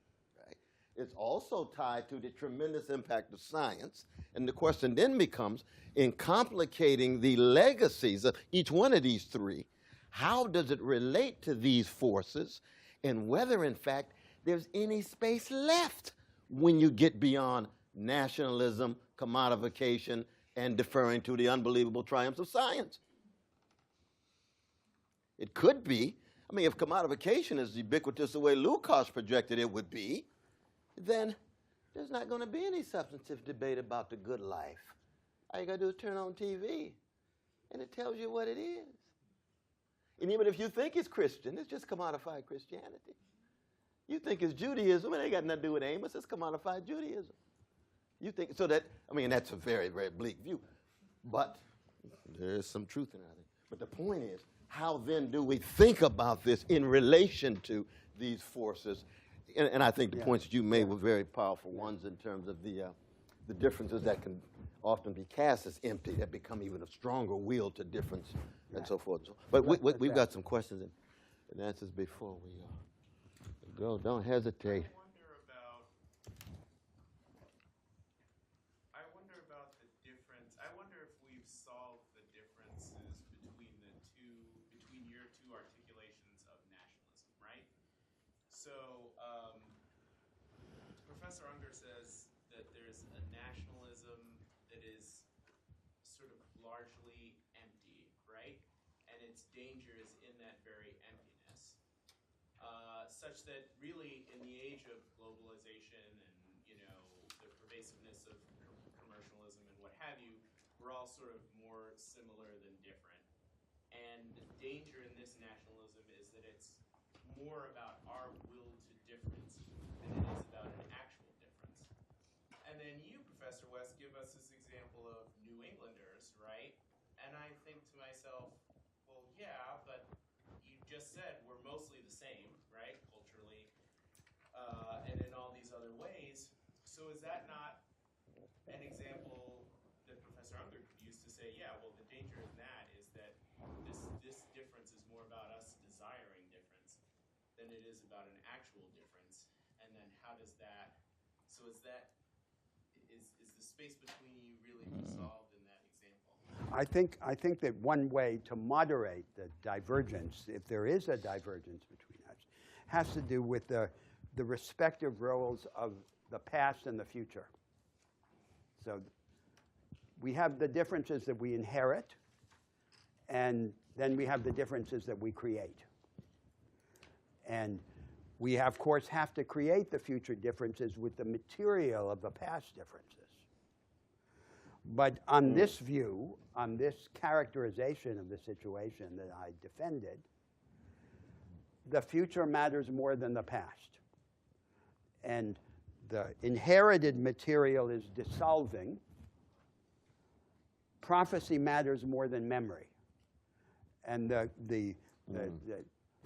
Right? It's also tied to the tremendous impact of science. And the question then becomes, in complicating the legacies of each one of these three, how does it relate to these forces, and whether, in fact, there's any space left when you get beyond nationalism, commodification, and deferring to the unbelievable triumphs of science? It could be. I mean, if commodification is ubiquitous the way Lukács projected it would be, then there's not going to be any substantive debate about the good life. All you got to do is turn on TV, and it tells you what it is. And even if you think it's Christian, it's just commodified Christianity. You think it's Judaism, and it ain't got nothing to do with Amos. It's commodified Judaism. You think so that, I mean, that's a very, very bleak view. But there's some truth in it, I think. But the point is, how then do we think about this in relation to these forces? And I think the points that you made were very powerful ones in terms of the differences that can often be cast as empty, that become even a stronger will to difference and so forth. But we've got some questions and answers before we go. Don't hesitate. I wonder about the difference. I wonder if we've solved the differences between your two articulations of nationalism, right? So Professor Unger says that there's a nationalism that is sort of largely empty, right? And its danger is in that very emptiness, such that really in the age of globalization and the pervasiveness of commercialism and what have you, we're all sort of more similar than different. And the danger in this nationalism is that it's more about our will to difference than it is about an actual difference. And then you, Professor West, give us this example of New Englanders, right? And I think to myself, well, yeah, but you just said we're mostly the same, right, culturally, and in all these other ways. So is that not an example that Professor Unger could use to say, yeah, well, the danger in that is that this difference is more about us desiring difference than it is about an actual difference. And then how does that, so is the space between you really resolved in that example? I think that one way to moderate the divergence, if there is a divergence between us, has to do with the respective roles of the past and the future. So we have the differences that we inherit, and then we have the differences that we create. And we, of course, have to create the future differences with the material of the past differences. But on this view, on this characterization of the situation that I defended, the future matters more than the past. And the inherited material is dissolving. Prophecy matters more than memory. And the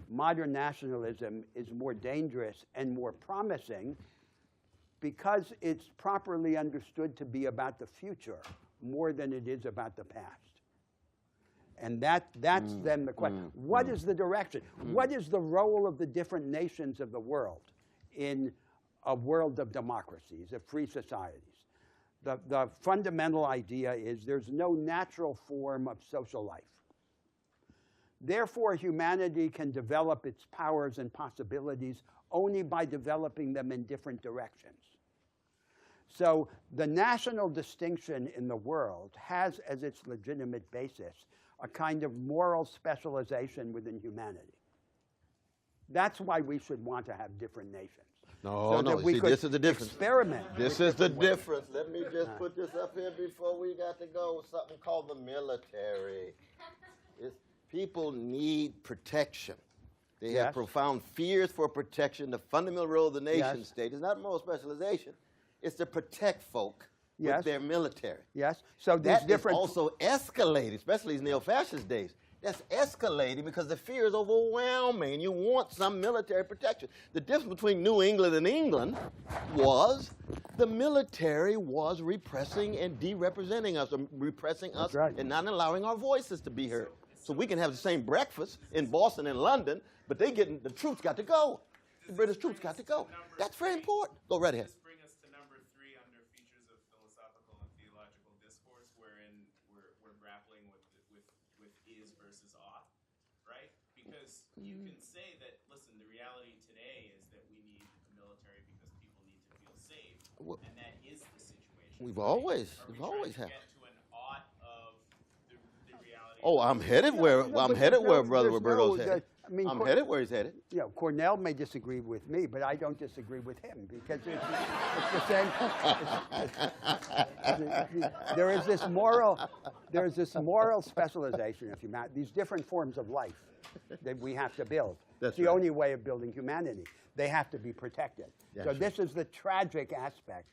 modern nationalism is more dangerous and more promising because it's properly understood to be about the future more than it is about the past. And that's then the question. What is the direction? What is the role of the different nations of the world in a world of democracies, of free societies? The fundamental idea is there's no natural form of social life. Therefore, humanity can develop its powers and possibilities only by developing them in different directions. So the national distinction in the world has as its legitimate basis a kind of moral specialization within humanity. That's why we should want to have different nations. No, no, see, this is the difference. Experiment. This is the difference. Let me just put this up here before we got to go. Something called the military. People need protection. They have profound fears for protection. The fundamental role of the nation state is not moral specialization. It's to protect folk with their military. Yes. So there's different. Is also escalating, especially these neo-fascist days. That's escalating because the fear is overwhelming and you want some military protection. The difference between New England and England was the military was repressing and de-representing us, or repressing us and not allowing our voices to be heard. So we can have the same breakfast in Boston and London, but the troops got to go. The British troops got to go. That's very important. Go right ahead. You can say that, listen, the reality today is that we need the military because people need to feel safe, and that is the situation. We've always had. Get to an ought of the reality. Oh, I'm headed where Brother Roberto's headed. I mean, I'm headed where he's headed. You know, Cornell may disagree with me, but I don't disagree with him because it's the same. There is this moral specialization of humanity. These different forms of life that we have to build. It's the only way of building humanity. They have to be protected. So this is the tragic aspect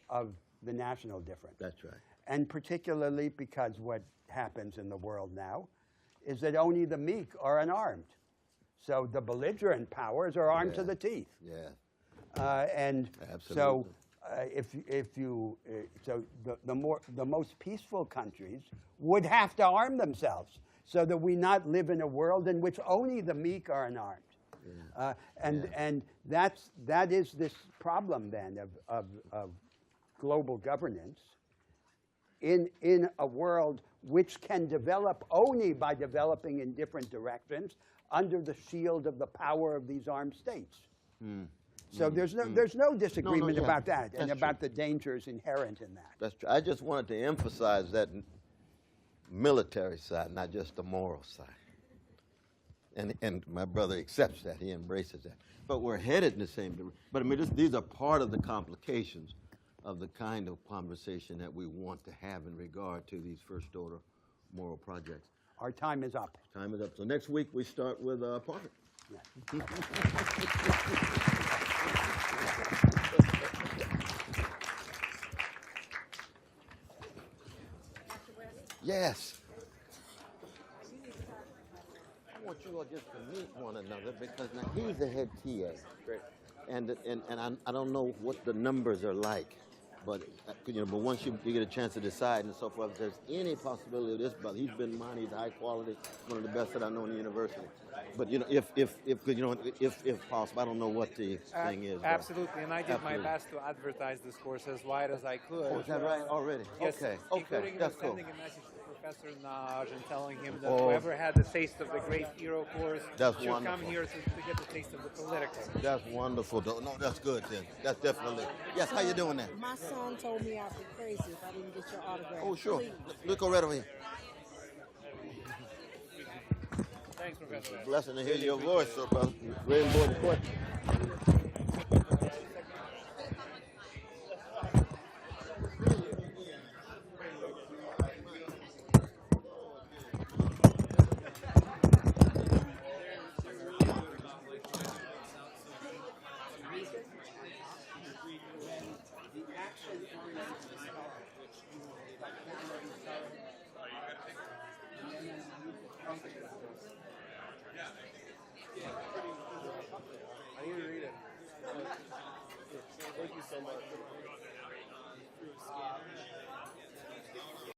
of the national difference. That's right. And particularly because what happens in the world now is that only the meek are unarmed. So the belligerent powers are armed to the teeth. Yeah. And absolutely. So the most peaceful countries would have to arm themselves so that we not live in a world in which only the meek are unarmed. Yeah. And that is this problem then of global governance in a world which can develop only by developing in different directions under the shield of the power of these armed states. So there's no disagreement about that and about the dangers inherent in that. That's true. I just wanted to emphasize that military side, not just the moral side. And my brother accepts that. He embraces that. But we're headed in the same direction. But I mean, these are part of the complications of the kind of conversation that we want to have in regard to these first-order moral projects. Our time is up. Time is up. So next week we start with Parker. Yeah. Yes. I want you all just to meet one another because now he's the head TA. Great. And I don't know what the numbers are like, but but once you get a chance to decide and so forth, if there's any possibility of this brother, he's been mine, he's high quality, one of the best that I know in the university. But if possible, I don't know what the thing is. Absolutely, and I did my best to advertise this course as wide as I could. Oh, is that right? Already? Yes, okay, including that's cool. sending a message to Professor Naj and telling him that whoever had the taste of the great hero course should come here to get the taste of the political. That's wonderful. No, that's good then. That's definitely. Yes, how you doing there? My son told me I'd be crazy if I didn't get your autograph. Oh, sure. Please. Look right over here. Thanks, Professor. It's a blessing to hear your voice, sir, brother. Very important question. so much.